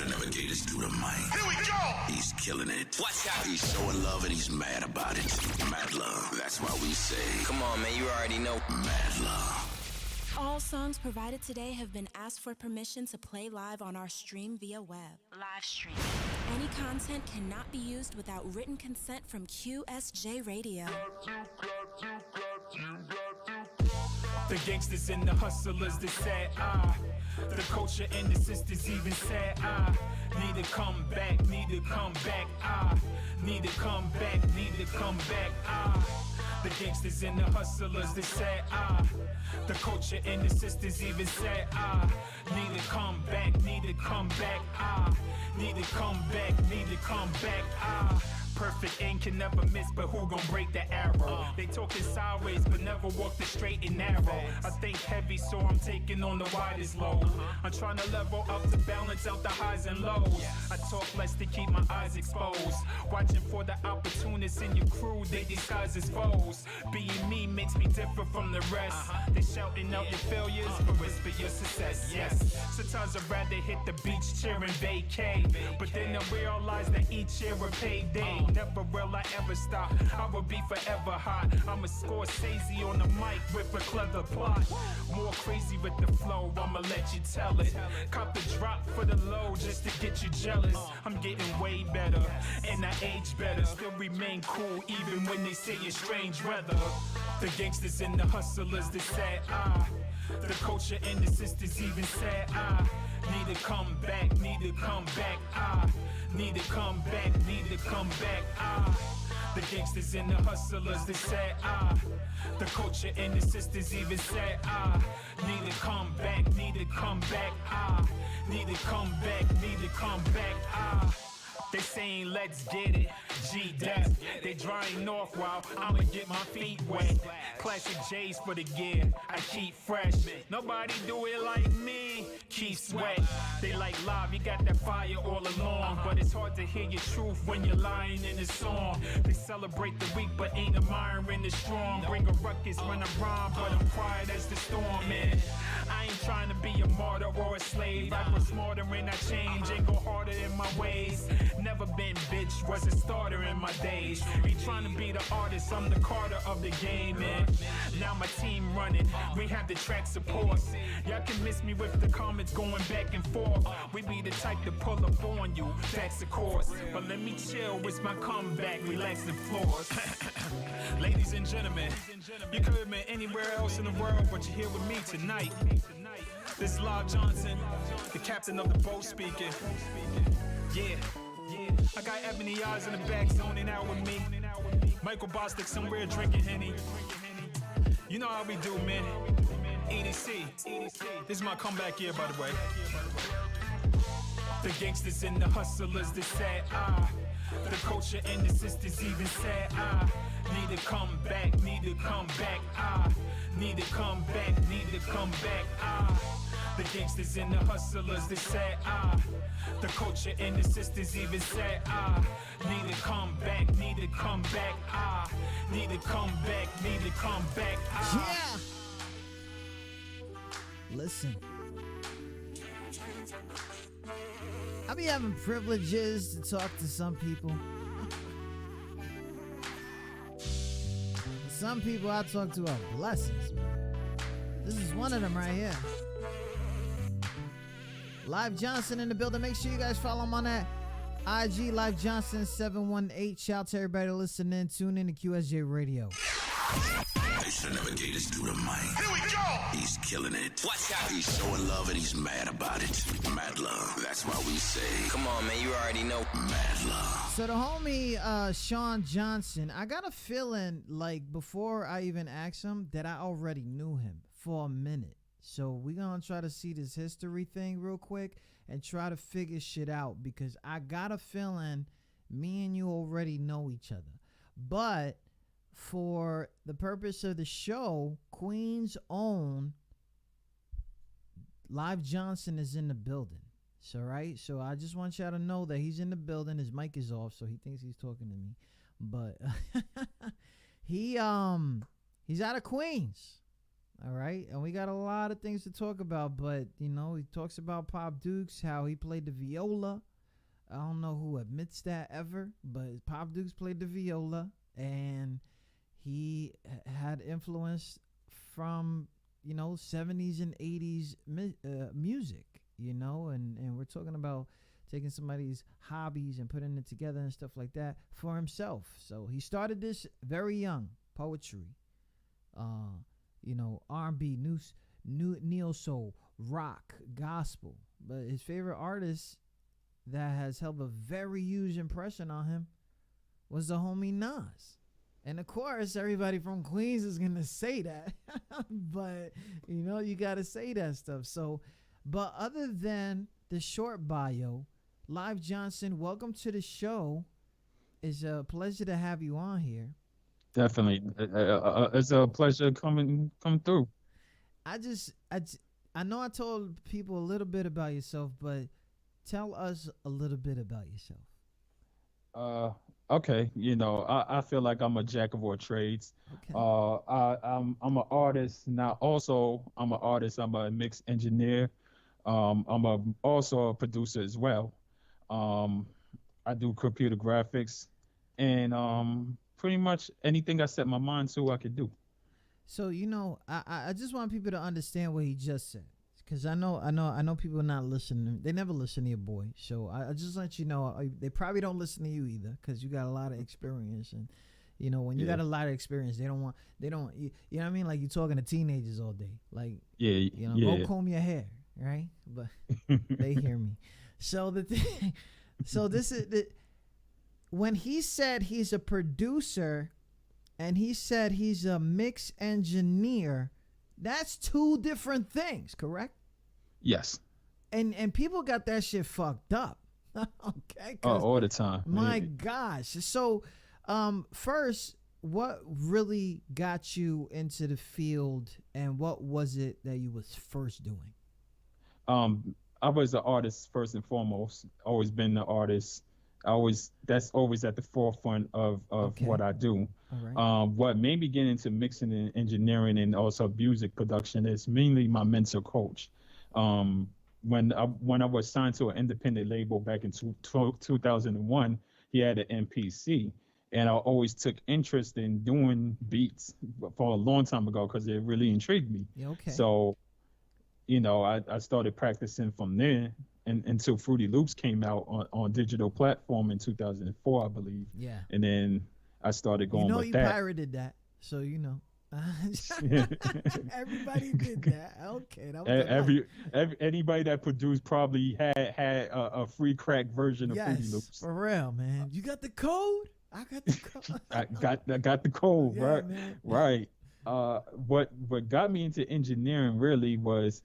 should never get this dude a mic. Here we go! He's killing it. Watch out. He's showing love and he's mad about it. Mad love. That's why we say, Come on, man, you already know. mad love. All songs provided today have been asked for permission to play live on our stream via web. Live stream. Any content cannot be used without written consent from QSJ Radio. The gangsters and the hustlers that said, the culture and the sisters even said, need to come back, need to come back, need to come back, need to come back, The gangsters and the hustlers that said, the culture and the sisters even said, need to come back, need to come back, need to come back, need to come back, Perfect aim can never miss, but who gon' break the arrow? They talking sideways, but never walk the straight and narrow. I think heavy, so I'm taking on the widest load. I'm trying to level up to balance out the highs and lows. I talk less to keep my eyes exposed. Watching for the opportunists in your crew, they disguise as foes. Being me makes me different from the rest. They shouting out your failures, but whisper your success. Yes, sometimes I'd rather hit the beach cheering vacay, but then I realize that each year a payday. Never will I ever stop, I will be forever hot. I'm a Scorsese on the mic with a clever plot. More crazy with the flow, I'ma let you tell it. Cop the drop for the low just to get you jealous. I'm getting way better, and I age better. Still remain cool even when they say it's strange weather. The gangsters and the hustlers that said, the culture and the sisters even said, need to come back, need to come back, need to come back, need to come back, The gangsters and the hustlers that said, the culture and the sisters even said, need to come back, need to come back, need to come back, need to come back, They saying let's get it, G-Death. They drying off while I'ma get my feet wet. Classic J's for the gear, I keep fresh. Nobody do it like me, keep sweat. They like live, you got that fire all along, but it's hard to hear your truth when you're lying in a song. They celebrate the weak but ain't admiring the strong. Bring a ruckus when I rhyme, but I'm quiet as the storm, man. I ain't trying to be a martyr or a slave. I grow smarter and I change and go harder in my ways. Never been bitch, was a starter in my days. Ain't trying to be the artist, I'm the Carter of the game, man. Now my team running, we have the track support. Y'all can miss me with the comments going back and forth. We be the type to pull up on you, that's of course. But let me chill, it's my comeback, relax the floors. Ladies and gentlemen, you could have been anywhere else in the world, but you're here with me tonight. This is Livejohnson, the captain of the boat speaking. Yeah. I got Ebony Eyes in the back zoning out with me. Michael Bostic somewhere drinking Henny. You know how we do, man. EDC. This is my comeback year, by the way. The gangsters and the hustlers that said, the culture and the sisters even said, need to come back, need to come back, need to come back, need to come back, The gangsters and the hustlers that said, the culture and the sisters even said, need to come back, need to come back, need to come back, need to come back, Yeah! Listen. I be having privileges to talk to some people. Some people I talk to are blessings, man. This is one of them right here. Livejohnson in the building. Make sure you guys follow him on that IG, Livejohnson718. Shout out to everybody listening. Tune in to QSJ Radio. They should never gave this dude a mic. Here we go! He's killing it. Watch out. He's showing love and he's mad about it. Mad love. That's why we say, Come on, man, you already know. mad love. So the homie Sean Johnson, I got a feeling like before I even asked him that I already knew him for a minute. So we're going to try to see this history thing real quick and try to figure shit out, because I got a feeling me and you already know each other. But for the purpose of the show, Queen's own Livejohnson is in the building. So, right? So I just want y'all to know that he's in the building. His mic is off, so he thinks he's talking to me. But he's out of Queens. All right, and we got a lot of things to talk about, but you know, he talks about Pop Dukes, how he played the viola. I don't know who admits that ever, but Pop Dukes played the viola, and he had influence from, you know, 70s and 80s music, you know, and we're talking about taking somebody's hobbies and putting it together and stuff like that for himself. So he started this very young, poetry, you know, R&B, new neo soul, rock, gospel. But his favorite artist that has held a very huge impression on him was the homie Nas. And of course, everybody from Queens is going to say that. But, you know, you got to say that stuff. So, but other than the short bio, Live Johnson, welcome to the show. It's a pleasure to have you on here. Definitely. It's a pleasure coming through. I know I told people a little bit about yourself, but tell us a little bit about yourself. Okay, you know, I feel like I'm a jack of all trades. Okay. I'm an artist now. Also, I'm an artist. I'm a mix engineer. Also a producer as well. I do computer graphics, and pretty much anything I set my mind to, I could do. So, you know, I just want people to understand what he just said, because I know people are not listening. They never listen to your boy. So I just let you know, they probably don't listen to you either, because you got a lot of experience. And, you know, when you got a lot of experience, you know what I mean? Like, you're talking to teenagers all day. Like, you know, go comb your hair, right? But they hear me. So the thing, so this is when he said he's a producer and he said he's a mix engineer, that's two different things, correct? Yes. And people got that shit fucked up. Okay. All the time. My gosh. So first, what really got you into the field, and what was it that you was first doing? I was an artist first and foremost. Always been an artist. That's always at the forefront of what I do. All right. What made me get into mixing and engineering and also music production is mainly my mentor coach. When I was signed to an independent label back in 2001, he had an MPC, and I always took interest in doing beats for a long time ago because it really intrigued me. Yeah, okay. So, you know, I started practicing from there until Fruity Loops came out on digital platform in 2004, I believe. Yeah. And then I started going with you that. pirated that, so you know. Everybody did that. Okay, that was anybody that produced probably had a free crack version of Fruity yes, Loops. for real, man. You got the code? I got the code. I got the code, yeah, right? Man. Right. What got me into engineering really was,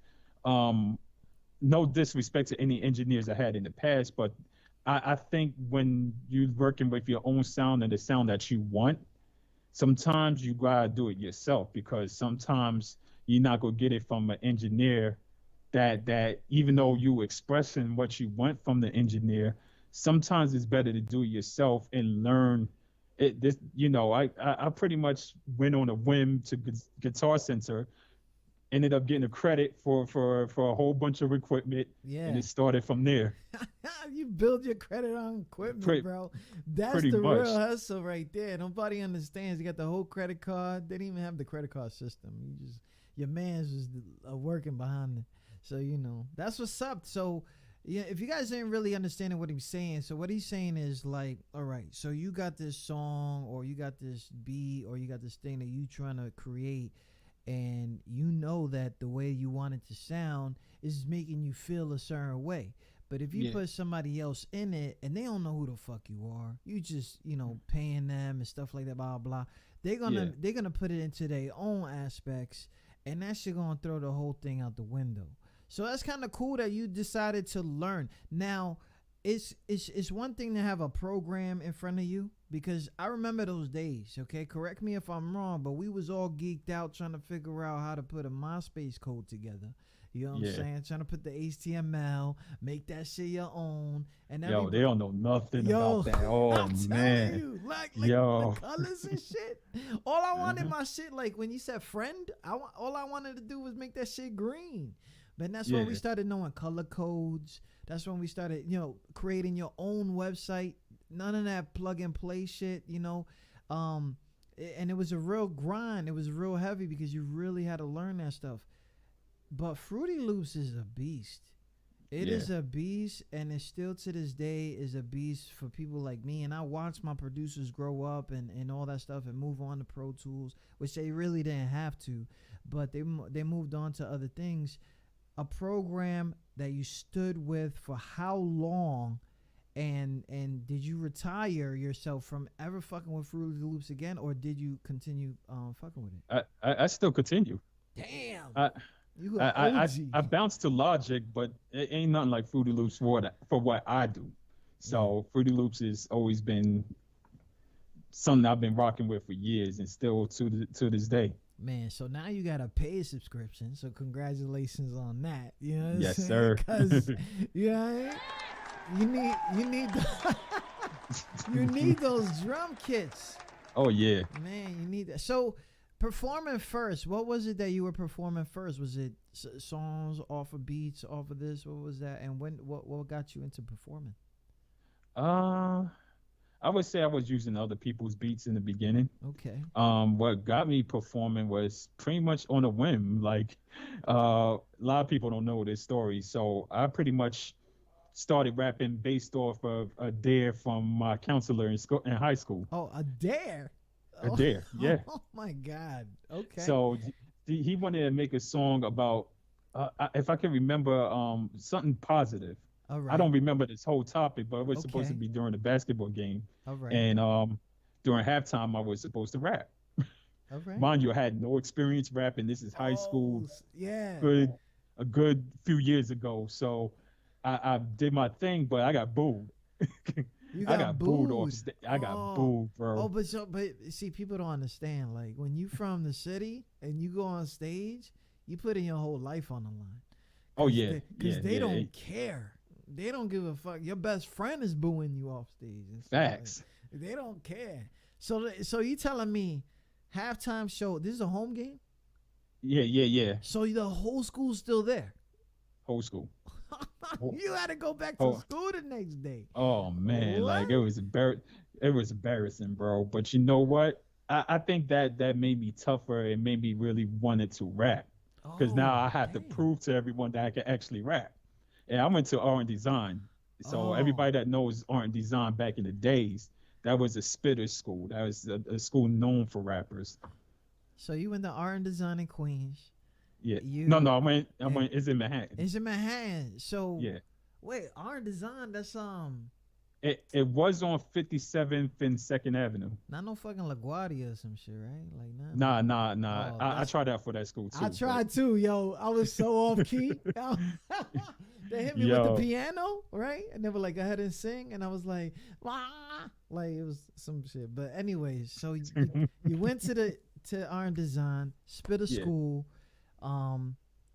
no disrespect to any engineers I had in the past, but I think when you're working with your own sound and the sound that you want, sometimes you gotta do it yourself, because sometimes you're not gonna get it from an engineer that even though you expressing what you want from the engineer, sometimes it's better to do it yourself and learn it. This, you know, I pretty much went on a whim to Guitar Center, ended up getting a credit for a whole bunch of equipment, and it started from there. You build your credit on equipment, bro. That's the much. real hustle right there. Nobody understands. You got the whole credit card. They didn't even have the credit card system. Your man's just working behind it. So, you know, that's what's up. So, yeah, if you guys ain't really understanding what he's saying, so what he's saying is like, all right, so you got this song, or you got this beat, or you got this thing that you trying to create, and you know that the way you want it to sound is making you feel a certain way. But if you put somebody else in it and they don't know who the fuck you are, you just, you know, paying them and stuff like that, blah, blah, they're gonna put it into their own aspects, and that shit gonna throw the whole thing out the window. So that's kind of cool that you decided to learn. Now, it's one thing to have a program in front of you, because I remember those days. Okay, correct me if I'm wrong, but we was all geeked out trying to figure out how to put a MySpace code together. You know what I'm saying? Trying to put the HTML, make that shit your own, and Yo, they don't know nothing about that. Oh I'm man, telling you, like yo, the colors and shit. All I wanted my shit, like when you said friend, all I wanted to do was make that shit green. But that's when we started knowing color codes. That's when we started, creating your own website. None of that plug and play shit, and it was a real grind. It was real heavy because you really had to learn that stuff. But Fruity Loops is a beast. It is a beast, and it still to this day is a beast for people like me. And I watch my producers grow up and all that stuff and move on to Pro Tools, which they really didn't have to, but they moved on to other things. A program that you stood with for how long, and did you retire yourself from ever fucking with Fruity Loops again, or did you continue fucking with it? I still continue. Damn. I bounced to Logic, but it ain't nothing like Fruity Loops for what I do. So Fruity Loops has always been something I've been rocking with for years, and still to this day. Man, so now you got a paid subscription, so congratulations on that. You know what I'm saying? Sir. Because you need you need those drum kits. Oh yeah. Man, you need that. So performing first, what was it that you were performing first? Was it songs off of beats, off of this? What was that? And what got you into performing? I would say I was using other people's beats in the beginning. Okay. What got me performing was pretty much on a whim. Like, a lot of people don't know this story. So I pretty much started rapping based off of a dare from my counselor in high school. Oh, a dare? A dare, yeah. Oh my God. Okay. So he wanted to make a song about, if I can remember, something positive. All right. I don't remember this whole topic, but it was supposed to be during the basketball game. All right. And during halftime, I was supposed to rap. All right. Mind you, I had no experience rapping. This is high school. Yeah. A good few years ago. So I did my thing, but I got booed. I got booed off stage. I got booed, bro. Oh, but see, people don't understand. Like when you from the city and you go on stage, you put in your whole life on the line. Oh yeah, because they don't care. They don't give a fuck. Your best friend is booing you off stage. Facts. Like, they don't care. So you telling me halftime show? This is a home game. Yeah. So the whole school's still there. Whole school. You had to go back to school the next day. Oh man, like it was embarrassing, bro. But you know what? I think that made me tougher and made me really wanted to rap, because now I have to prove to everyone that I can actually rap. And I went to art and design, so everybody that knows art and design back in the days, that was a spitter school. That was a school known for rappers. So you went to art and design in Queens. Yeah. No, I went. It's in Manhattan. It's in Manhattan. So yeah. Wait, art and design. That's It was on 57th and 2nd Avenue. Not no fucking LaGuardia or some shit, right? Like Nah. Oh, I tried out for that school too. I tried too, yo. I was so off key. They hit me with the piano, right? And they were like, go ahead and sing, and I was like, wah! Like it was some shit. But anyways, so you went to art and design, spit a school.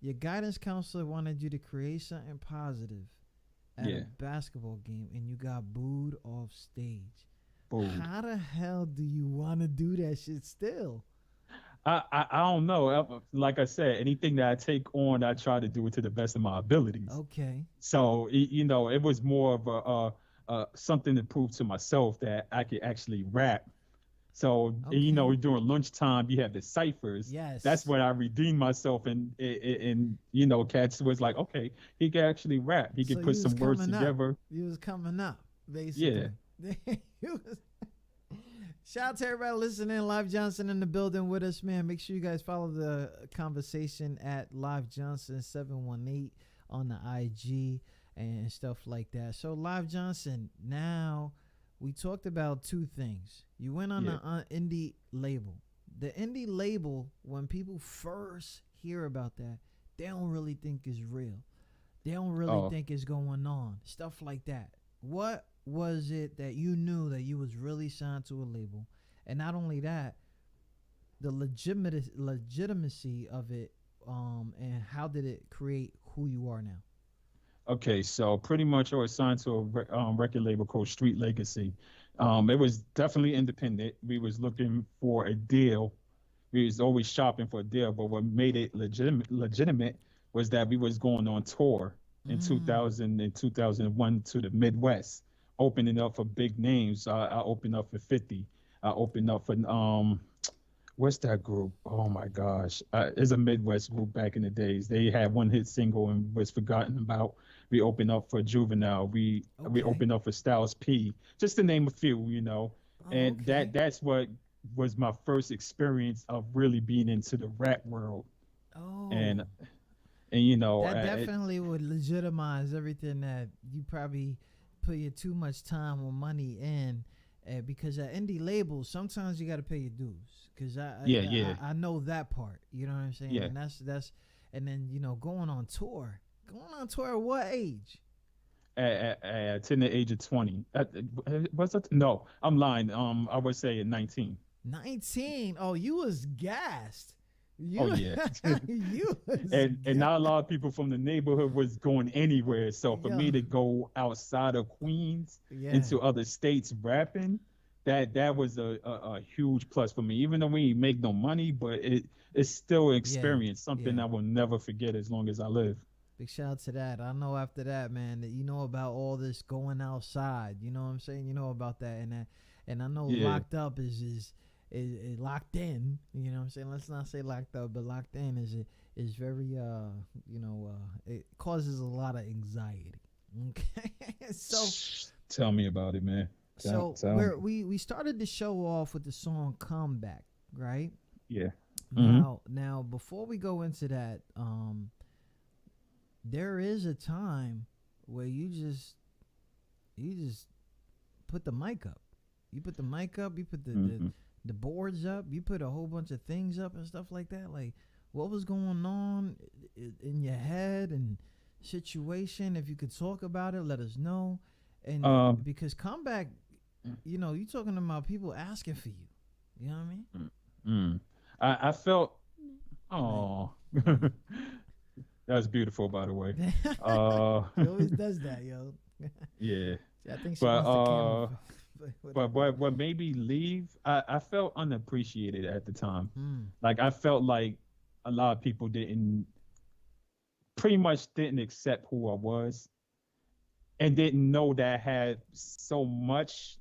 Your guidance counselor wanted you to create something positive at a basketball game, and you got booed off stage. How the hell do you want to do that shit still? I don't know. Like I said, anything that I take on, I try to do it to the best of my abilities. Okay. So it was more of a something to prove to myself that I could actually rap. So during lunchtime you have the ciphers. Yes. That's when I redeemed myself, and cats was like, okay, he can actually rap. He can put some words together. You was coming up, basically. Yeah. Shout out to everybody listening. Live Johnson in the building with us, man. Make sure you guys follow the conversation at Livejohnson718 on the IG and stuff like that. So Live Johnson, now we talked about two things. You went on the indie label. The indie label, when people first hear about that, they don't really think it's real. They don't really think it's going on. Stuff like that. What was it that you knew that you was really signed to a label, and not only that, the legitimacy of it, and how did it create who you are now? Okay, so pretty much I was signed to a record label called Street Legacy. It was definitely independent. We was looking for a deal. We was always shopping for a deal, but what made it legitimate was that we was going on tour in 2000 and 2001 to the Midwest, opening up for big names. I opened up for 50. I opened up for what's that group? Oh my gosh, it's a Midwest group back in the days. They had one hit single and was forgotten about. We opened up for Juvenile. We Okay. opened up for Styles P, just to name a few, And Okay. that's what was my first experience of really being into the rap world. Oh, And and that definitely would legitimize everything that you probably put your too much time or money in. Because at indie labels, sometimes you got to pay your dues. Because yeah, yeah, I know that part. You know what I'm saying? yeah. And that's and then going on tour at what age? To the age of 20. Was it? No, I'm lying. I would say at 19. 19. Oh, you was gassed. Oh You yeah. you was And not a lot of people from the neighborhood was going anywhere. So for yeah me to go outside of Queens yeah into other states rapping, that was a huge plus for me. Even though we ain't make no money, but it's still an yeah experience, something yeah. I will never forget as long as I live. Big shout out to that. I know after that, man, that you know about all this going outside. You know what I'm saying? You know about that, and I know Yeah. locked up is locked in. You know what I'm saying? Let's not say locked up, but locked in is very it causes a lot of anxiety. Okay, so Tell me about it, man. Tell me. we started the show off with the song "Comeback," right? Yeah. Now before we go into that, there is a time where you just put the mic up. You put the mic up. You put the boards up. You put a whole bunch of things up and stuff like that. Like, what was going on in your head and situation? If you could talk about it, let us know. And because comeback, you talking about people asking for you. You know what I mean? mm. I felt, oh, that was beautiful, by the way. He always does that, yo. Yeah. I think she But wants the camera. but what made me leave, I felt unappreciated at the time. Mm. Like I felt like a lot of people pretty much didn't accept who I was and didn't know that I had so much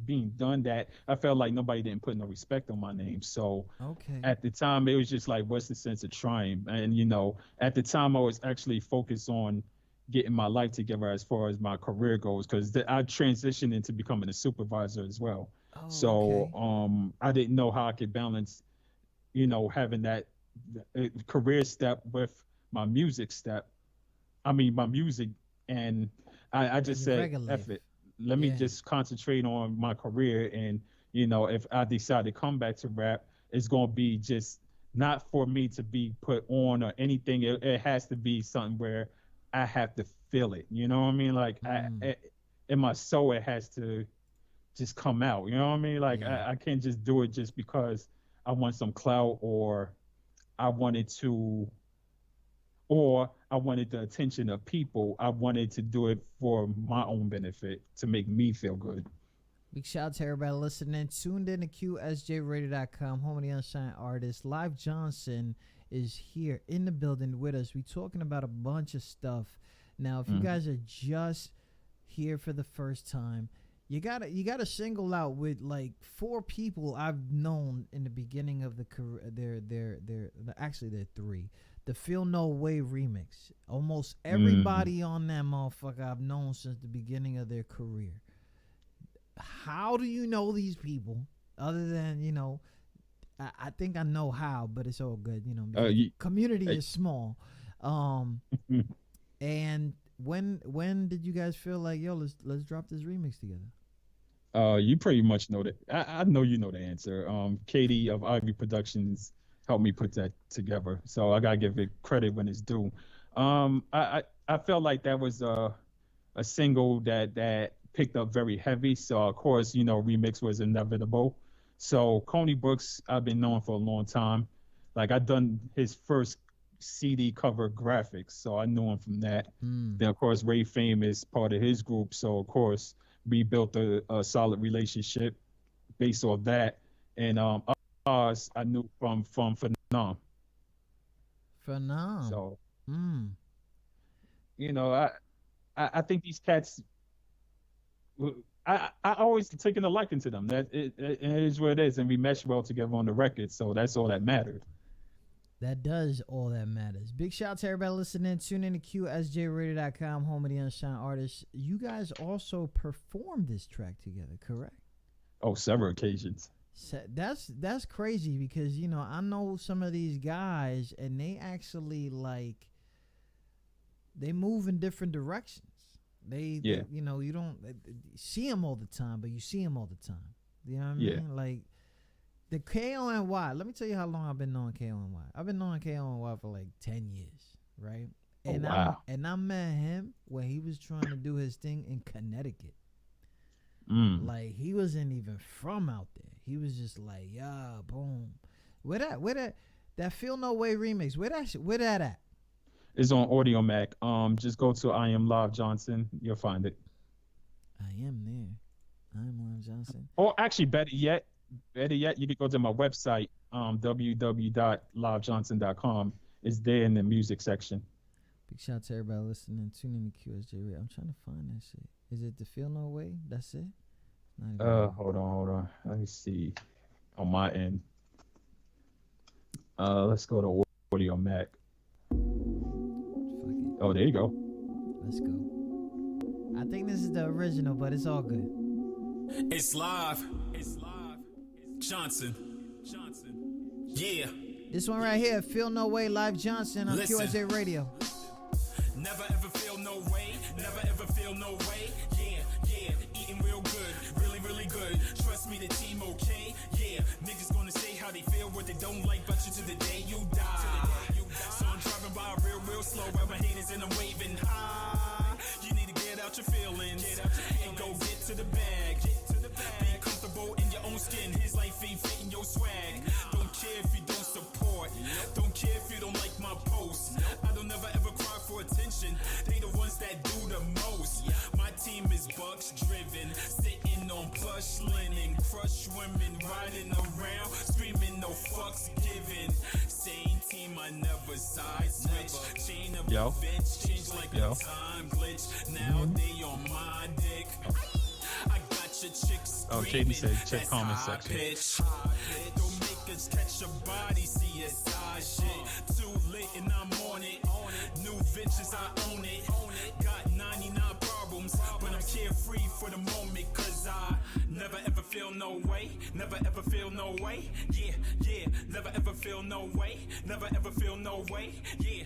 being done that I felt like nobody didn't put no respect on my name. So Okay. at the time, it was just like, what's the sense of trying? And at the time, I was actually focused on getting my life together as far as my career goes, because I transitioned into becoming a supervisor as well. Oh, So okay. I didn't know how I could balance, having that career step with my music step. I mean, my music, and I And just your said, regular F life. it. Let me Yeah. just concentrate on my career. And, if I decide to come back to rap, it's going to be just not for me to be put on or anything. It has to be something where I have to feel it. You know what I mean? Like, Mm. in my soul, it has to just come out. You know what I mean? Like, Yeah. I can't just do it just because I want some clout I wanted to or I wanted the attention of people. I wanted to do it for my own benefit to make me feel good. Big shout out to everybody listening. Tuned in to QSJRadio.com, home of the unsigned artist. Live Johnson is here in the building with us. We talking about a bunch of stuff. Now, if you guys are just here for the first time, you gotta single out with like 4 people I've known in the beginning of the career. Actually they're 3. The Feel No Way remix. Almost everybody on that motherfucker I've known since the beginning of their career. How do you know these people? Other than I think I know how, but it's all good. Because the community is small. And when did you guys feel like, yo, let's drop this remix together? You pretty much know that. I know you know the answer. Katie of Ivy Productions helped me put that together, so I gotta give it credit when it's due. I felt like that was a single that picked up very heavy. So of course, remix was inevitable. So Coney Brooks, I've been knowing for a long time. Like I done his first CD cover graphics, so I knew him from that. Then of course Ray Fame is part of his group, so of course we built a solid relationship based off that. And ours I knew from Phenom. Phenom. So I think these cats. I always taken a liking to them. That it is what it is, and we mesh well together on the record. So that's all that mattered. That does all that matters. Big shout out to everybody listening. Tune in to QSJRadio.com, home of the Unsigned Artists. You guys also performed this track together, correct? Oh, several occasions. That's crazy because I know some of these guys and they actually they move in different directions. They you don't see them all the time, but you see them all the time. You know what I mean? Like the KONY. Let me tell you how long I've been knowing KONY. I've been knowing KONY for like 10 years, right? And wow. I met him when he was trying to do his thing in Connecticut. Like he wasn't even from out there. He was just like, yeah, boom. Where that Feel No Way remix? Where that at? It's on Audio Mac. Just go to I Am Live Johnson. You'll find it. I am there. I am Live Johnson. Or actually, better yet, you can go to my website, www.livejohnson.com. It's there in the music section. Big shout out to everybody listening. Tune in to QSJ Radio. I'm trying to find that shit. Is it the Feel No Way? That's it? Hold on. Let me see. On my end. Let's go to Audio Mac. Oh, there you go. Let's go. I think this is the original, but it's all good. It's live. Johnson. Yeah. This one right here, Feel No Way, Live Johnson on QSJ Radio. Never ever feel no way. Never ever feel no way. Yeah. Eating real good. Really, really good. Trust me, the team okay. Yeah. Niggas gonna say how they feel, what they don't like, but you to the day you die. So I'm driving by real slow, while my haters and I'm waving high. You need to get out your feelings and go get to the bag. Be comfortable in your own skin. His life ain't fitting your swag. Don't care if you don't support. Don't care if you don't like my posts. I don't ever cry for attention. They the ones that do the most. My team is Bucks driven, sitting on plush linen, crush women, riding around, screaming no fucks given. Same team, I never side switch. Chain of events change like a time glitch. Now they on my dick. I got your chicks. Oh, Katie said check comment section. Don't make us catch a body, CSI shit. Too lit and I'm on it. New ventures, I own it. Got 99 problems, but I'm carefree for the moment, cause I never ever feel no way. Never ever feel no way. Yeah. Never ever feel no way. Never ever feel no way. Yeah.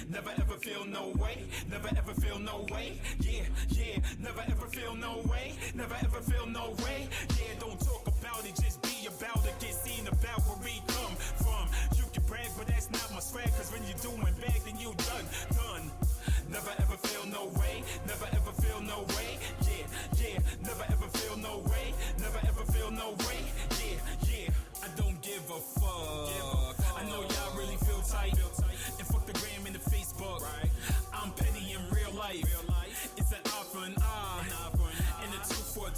Never ever feel no way. Never ever feel no way. Yeah. Never ever feel no way. Never ever feel no way. Yeah, don't talk about it, just be about it. Get seen about where we come from. You can brag, but that's not my swag, cause when you're doing bad, then you done. Never ever feel no way. Never ever feel no way. Yeah. Never ever feel no way. Never ever feel no way. Yeah. I don't give a fuck. I know y'all really feel tight. And fuck the gram and the Facebook. I'm petty in real life. It's an eye for an eye. And a 2 for 2.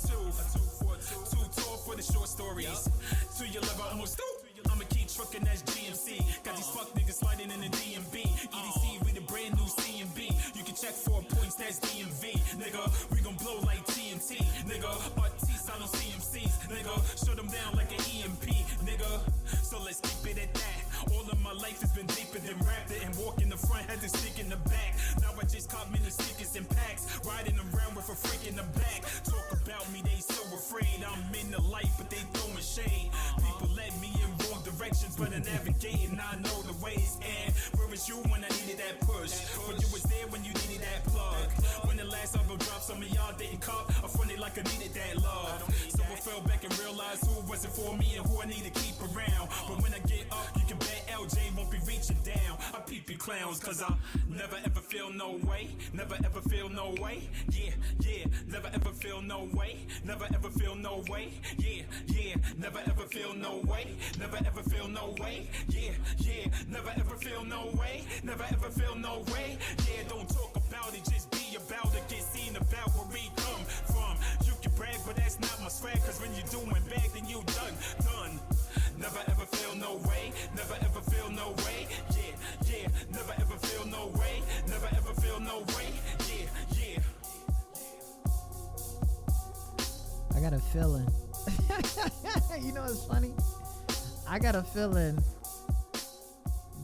Too tall for the short stories. To your level, almost I'ma keep trucking, that's GMC. Got these fuck niggas sliding in the DMB. EDC with a brand new CMB. You can check 4 points, that's DMV. Nigga, we gon' blow like TNT. Nigga, artists, I don't CMCs. Nigga, shut them down like an EMP. Nigga, so let's keep it at that. All of my life has been deeper than rapper. And walk in the front, had to stick in the back. Now I just caught many stickers and packs. Riding around with a freak in the back. Talk about me, they so afraid. I'm in the light, but they throwing shade. People led me in wrong directions, but I navigating, I know the ways. And where was you when I needed that push? But you was there when you needed that plug. When the last album dropped, some of y'all didn't cop. I fronted like I needed that love. So I fell back and realized who wasn't for me and who I need to keep around. But when I get up, you can bet LJ won't be reaching down. I peep you clowns, cause I Never ever feel no way, never ever feel no way. Yeah, yeah, never ever feel no way, never ever feel no way. Yeah, yeah, never ever feel no way, never ever feel no way. Yeah, yeah, never ever feel no way, never ever feel no way. Yeah, don't talk about it, just be about it, get seen about where we come from. You can brag, but that's not my swag, cause when you're doing bad, then you done. Never ever feel no way, never ever feel no way. Yeah, yeah, never ever feel no way, never ever feel no way. Yeah, yeah. I got a feeling. You know what's funny? I got a feeling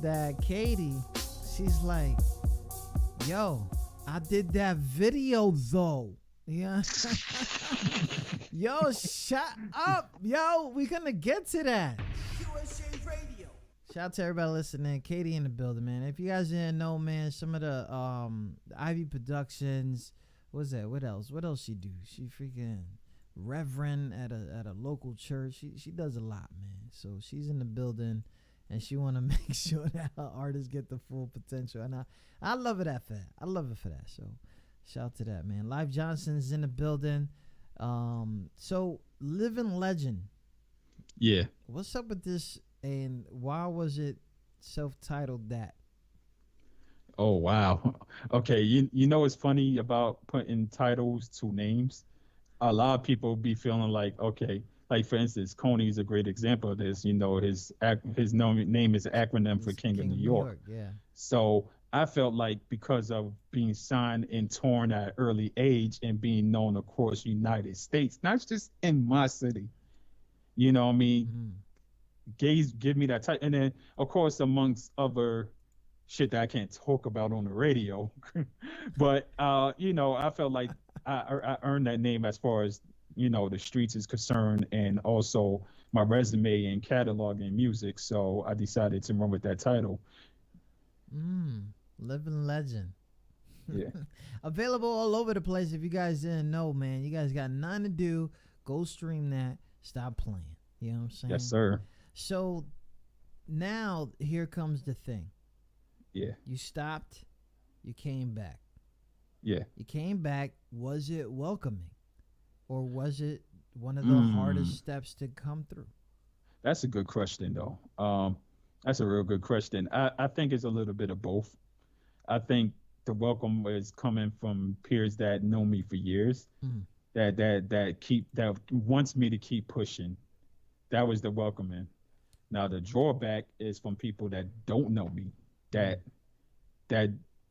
that Katie, she's like, yo, I did that video though. Yeah. Yo, shut up. Yo, we gonna get to that. USA Radio. Shout out to everybody listening. Katie in the building, man. If you guys didn't know, man, some of the Ivy Productions, what's that? What else? What else she do? She freaking reverend at a local church. She does a lot, man. So she's in the building, and she want to make sure that her artists get the full potential. And I love it for that. I love it for that. So shout out to that, man. Live Johnson's in the building. So Living Legend. Yeah. What's up with this, and why was it self-titled that? Oh wow. Okay, you know what's funny about putting titles to names? A lot of people be feeling like, okay, like for instance, Coney is a great example of this. You know, his name is an acronym for King of New York. Yeah. So I felt like because of being signed and torn at an early age and being known across United States, not just in my city, you know what I mean? Give me that type. And then, of course, amongst other shit that I can't talk about on the radio. But, you know, I felt like I earned that name as far as, you know, the streets is concerned, and also my resume and catalog and music. So I decided to run with that title. Living Legend. Yeah. Available all over the place. If you guys didn't know, man, you guys got nothing to do. Go stream that. Stop playing. You know what I'm saying? Yes, sir. So now here comes the thing. Yeah. You stopped. You came back. Yeah. You came back. Was it welcoming? Or was it one of the hardest steps to come through? That's a good question, though. That's a real good question. I think it's a little bit of both. I think the welcome is coming from peers that know me for years, that wants me to keep pushing. That was the welcoming. Now the drawback is from people that don't know me, that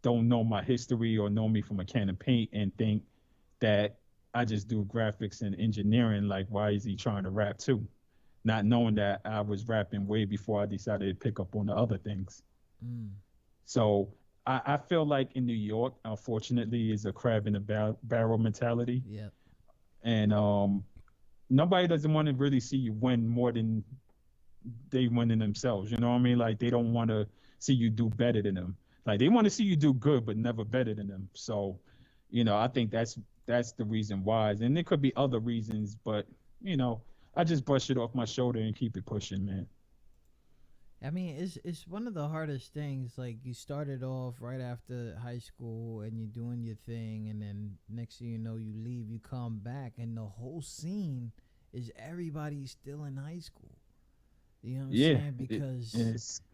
don't know my history or know me from a can of paint and think that I just do graphics and engineering. Like, why is he trying to rap too? Not knowing that I was rapping way before I decided to pick up on the other things. So I feel like in New York, unfortunately, is a crab in a barrel mentality. Yeah. And nobody doesn't want to really see you win more than they win in themselves. You know what I mean? Like, they don't want to see you do better than them. Like, they want to see you do good, but never better than them. So, you know, I think that's the reason why. And there could be other reasons, but, you know, I just brush it off my shoulder and keep it pushing, man. I mean, it's one of the hardest things. Like, you started off right after high school and you're doing your thing, and then next thing you know, you leave, you come back, and the whole scene is everybody still in high school. You know what I'm saying? Because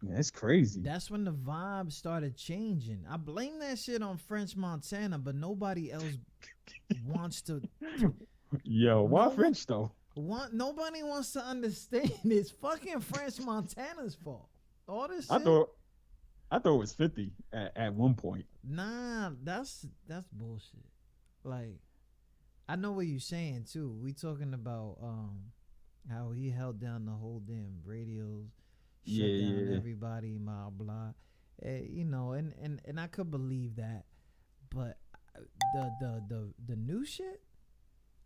it's crazy. That's when the vibe started changing. I blame that shit on French Montana, but nobody else wants to. Yo, why French though? Nobody wants to understand. It's fucking French Montana's fault. All this shit. I thought it was 50 at one point. Nah, that's bullshit. Like, I know what you're saying too. We talking about how he held down the whole damn radios, shut down everybody, blah blah. You know, and I could believe that, but the new shit,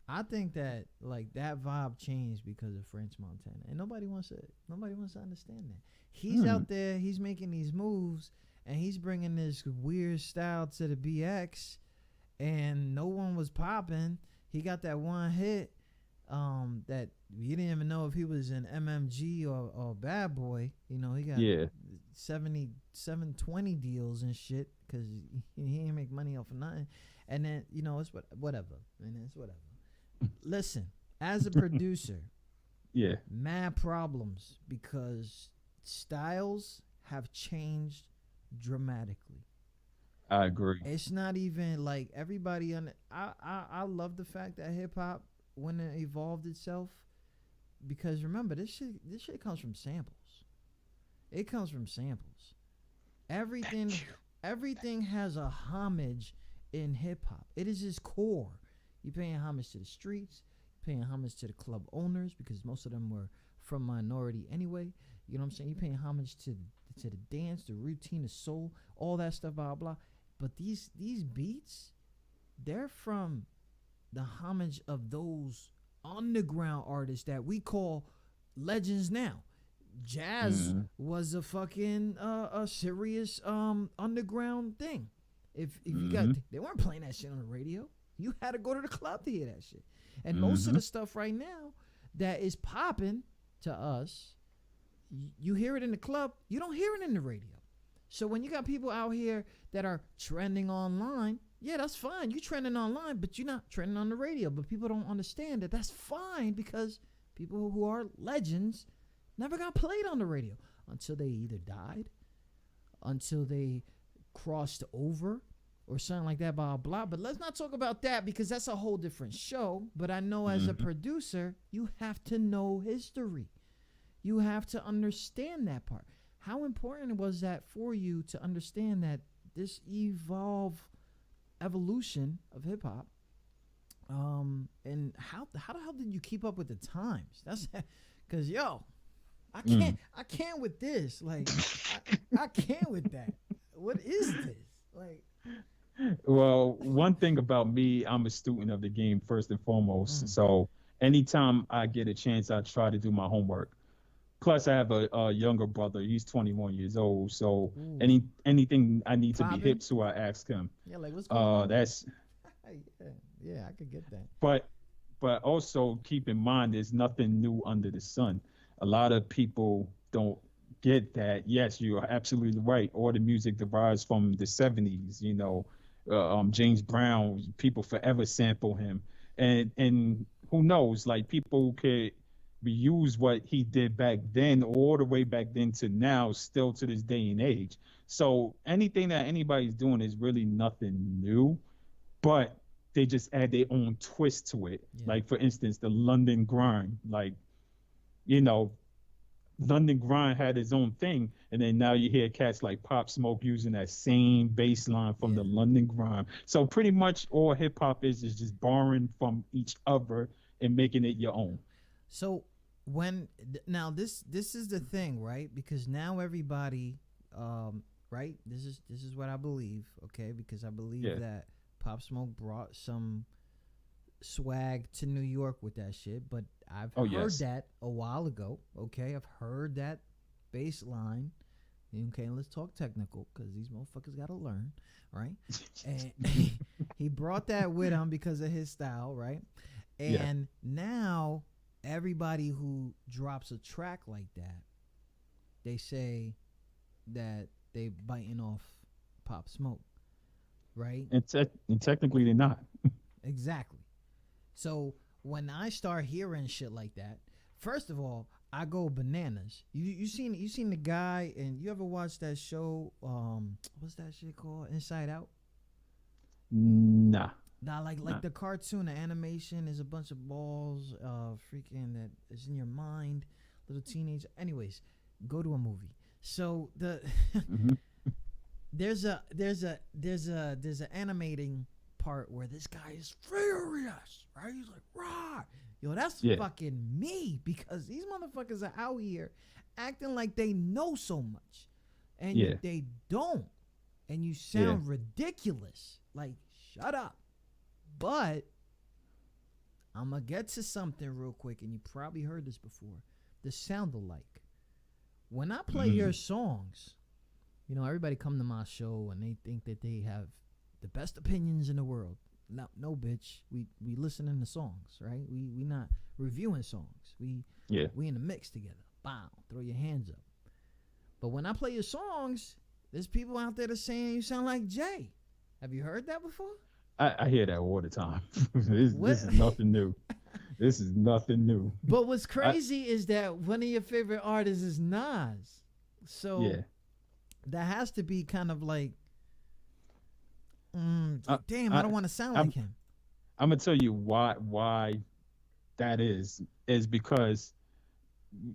I think that, like, that vibe changed because of French Montana, and nobody wants to understand that. He's out there, he's making these moves, and he's bringing this weird style to the BX, and no one was popping. He got that one hit that you didn't even know if he was an MMG or Bad Boy. You know, he got 720 deals and shit because he ain't make money off of nothing. And then, you know, it's whatever. And it's whatever. Listen, as a producer, Yeah. mad problems because styles have changed dramatically. I agree. It's not even like everybody on it. I love the fact that hip hop, when it evolved itself, because remember, this shit comes from samples. It comes from samples. Everything has a homage in hip hop. It is its core. You're paying homage to the streets, you're paying homage to the club owners because most of them were from minority anyway. You know what I'm saying? You're paying homage to the dance, the routine, the soul, all that stuff, blah blah. But these beats, they're from the homage of those underground artists that we call legends now. Jazz was a fucking a serious underground thing. If you got, they weren't playing that shit on the radio. You had to go to the club to hear that shit. And most of the stuff right now that is popping to us, you hear it in the club, you don't hear it in the radio. So when you got people out here that are trending online, yeah, that's fine. You trending online, but you're not trending on the radio. But people don't understand that that's fine because people who are legends never got played on the radio until they either died, until they crossed over, or something like that, blah, blah. But let's not talk about that because that's a whole different show. But I know as a producer, you have to know history. You have to understand that part. How important was that for you to understand that this evolution of hip hop? And how the hell did you keep up with the times? That's because I can't with this. Like I can't with that. What is this? Like, well, one thing about me, I'm a student of the game first and foremost. So anytime I get a chance, I try to do my homework. Plus, I have a younger brother. He's 21 years old. So anything I need to be hip to, I ask him. Yeah, like what's going on? That's yeah, I could get that. But also keep in mind, there's nothing new under the sun. A lot of people don't get that. Yes, you are absolutely right. All the music derives from the 70s. You know, James Brown. People forever sample him, and who knows? Like people could reuse what he did back then, all the way back then to now, still to this day and age. So anything that anybody's doing is really nothing new, but they just add their own twist to it. Yeah. Like for instance, the London grind. Like, you know, London grind had its own thing, and then now you hear cats like Pop Smoke using that same bass line from the London grind. So pretty much all hip hop is just borrowing from each other and making it your own. So now this is the thing, right? Because now everybody, right? This is what I believe, okay? Because I believe that Pop Smoke brought some swag to New York with that shit, but I've heard that a while ago, okay? I've heard that bass line. Okay, let's talk technical because these motherfuckers got to learn, right? And he brought that with him because of his style, right? And now everybody who drops a track like that, they say that they biting off Pop Smoke, right? And technically they're not. Exactly. So when I start hearing shit like that, first of all, I go bananas. You seen the guy, and you ever watched that show? What's that shit called? Inside Out. Nah, like the cartoon, the animation is a bunch of balls, freaking that is in your mind, little teenage. Anyways, go to a movie. So the there's an animating part where this guy is furious, right? He's like, rah. Yo, that's fucking me, because these motherfuckers are out here acting like they know so much, and they don't, and you sound ridiculous. Like, shut up. But I'm gonna get to something real quick, and you probably heard this before. The sound alike. When I play your songs, you know, everybody come to my show and they think that they have the best opinions in the world. No, bitch. We listening to songs, right? We not reviewing songs. We in the mix together. Bow. Throw your hands up. But when I play your songs, there's people out there that saying you sound like Jay. Have you heard that before? I hear that all the time. This is nothing new. This is nothing new. But what's crazy is that one of your favorite artists is Nas. So Yeah. that has to be kind of like, damn, I don't want to sound like him. I'm gonna tell you why that is because,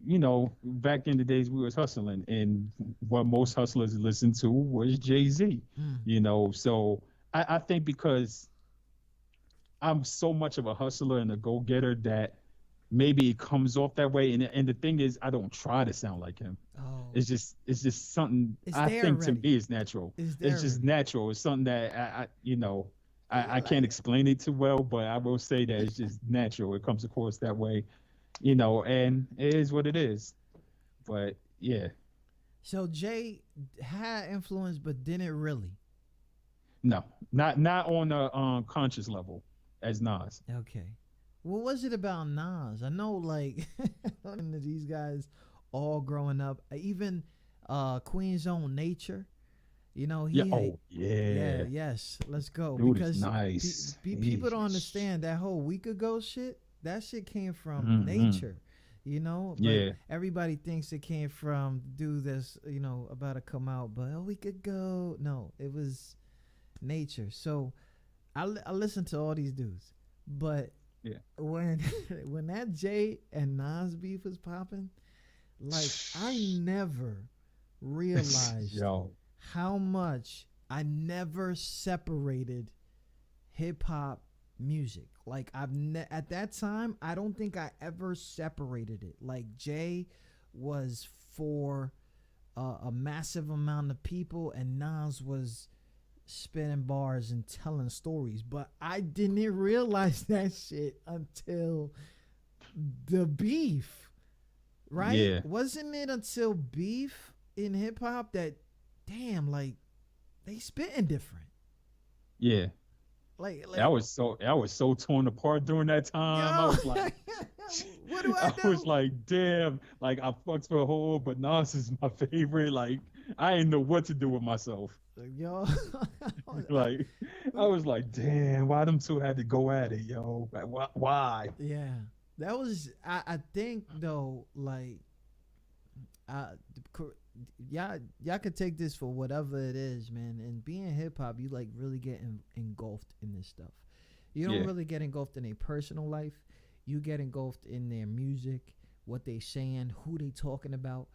you know, back in the days we was hustling, and what most hustlers listened to was Jay-Z. You know, so I think because I'm so much of a hustler and a go-getter that maybe it comes off that way. And the thing is, I don't try to sound like him. Oh. It's just something I think to me is natural. It's just natural. It's something that I can't explain it too well, but I will say that it's just natural. It comes across that way, you know, and it is what it is. But yeah. So Jay had influence, but didn't really. No, not on a conscious level as Nas. Okay. What was it about Nas? I know, like, these guys all growing up, even Queen's Own Nature. You know, yes, let's go. Dude, because is nice. People don't understand that whole week ago shit. That shit came from Nature. You know, but everybody thinks it came from do this, you know, about to come out, but a week ago, no, it was Nature. So I listen to all these dudes, but when that Jay and Nas beef was popping, like I never realized how much I never separated hip hop music. Like at that time, I don't think I ever separated it. Like Jay was for a massive amount of people, and Nas was spinning bars and telling stories. But I didn't realize that shit until the beef, right? Yeah. Wasn't it until beef in hip hop that, damn, like they spitting different? Yeah. Like I was so torn apart during that time. I was like, what do I do? was like, damn, like I fucked for a whole, but Nas is my favorite. Like I didn't know what to do with myself. Yo, like I was like, damn, why them two had to go at it, yo? Like, why? Yeah, that was. I think though, like, y'all could take this for whatever it is, man. And being hip hop, you like really get engulfed in this stuff. You don't really get engulfed in their personal life. You get engulfed in their music, what they saying, who they talking about,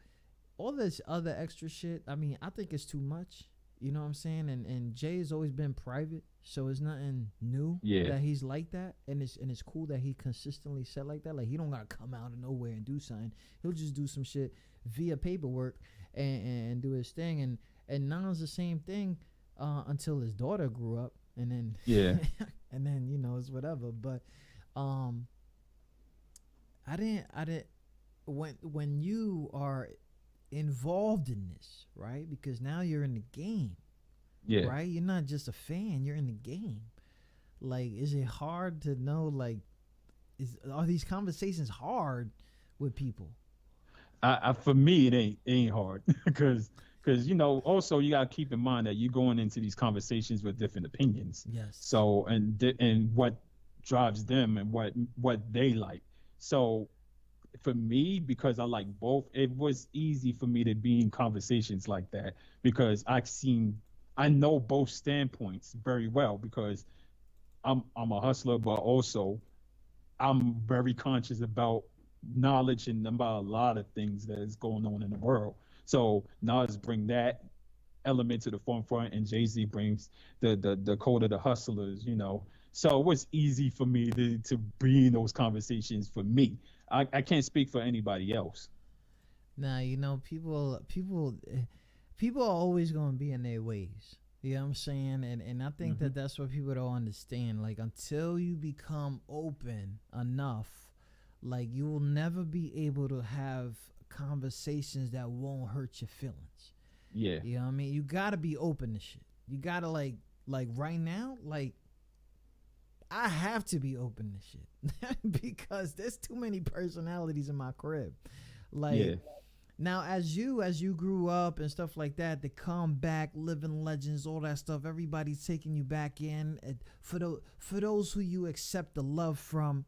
all this other extra shit. I mean, I think it's too much. You know what I'm saying? And Jay has always been private, so it's nothing new that he's like that. And it's cool that he consistently said like that. Like he don't gotta come out of nowhere and do something. He'll just do some shit via paperwork and do his thing. And Nas the same thing until his daughter grew up, and then and then you know it's whatever. But I didn't when you are involved in this, right? Because now you're in the game, right? You're not just a fan, you're in the game. Like, is it hard to know, like, are these conversations hard with people? For me, it ain't hard because you know, also you gotta keep in mind that you're going into these conversations with different opinions. Yes. So and what drives them and what they like. So for me, because I like both, it was easy for me to be in conversations like that because I know both standpoints very well because I'm a hustler, but also I'm very conscious about knowledge and about a lot of things that is going on in the world. So Nas bring that element to the forefront, and Jay-Z brings the code of the hustlers, you know. So it was easy for me to be in those conversations for me. I can't speak for anybody else. Nah, you know, people are always going to be in their ways. You know what I'm saying? And I think that that's what people don't understand. Like, until you become open enough, like, you will never be able to have conversations that won't hurt your feelings. Yeah. You know what I mean? You got to be open to shit. You got to, like right now, like, I have to be open to shit because there's too many personalities in my crib. Like, Now, as you grew up and stuff like that, the comeback, living legends, all that stuff, everybody's taking you back in. And for those who you accept the love from,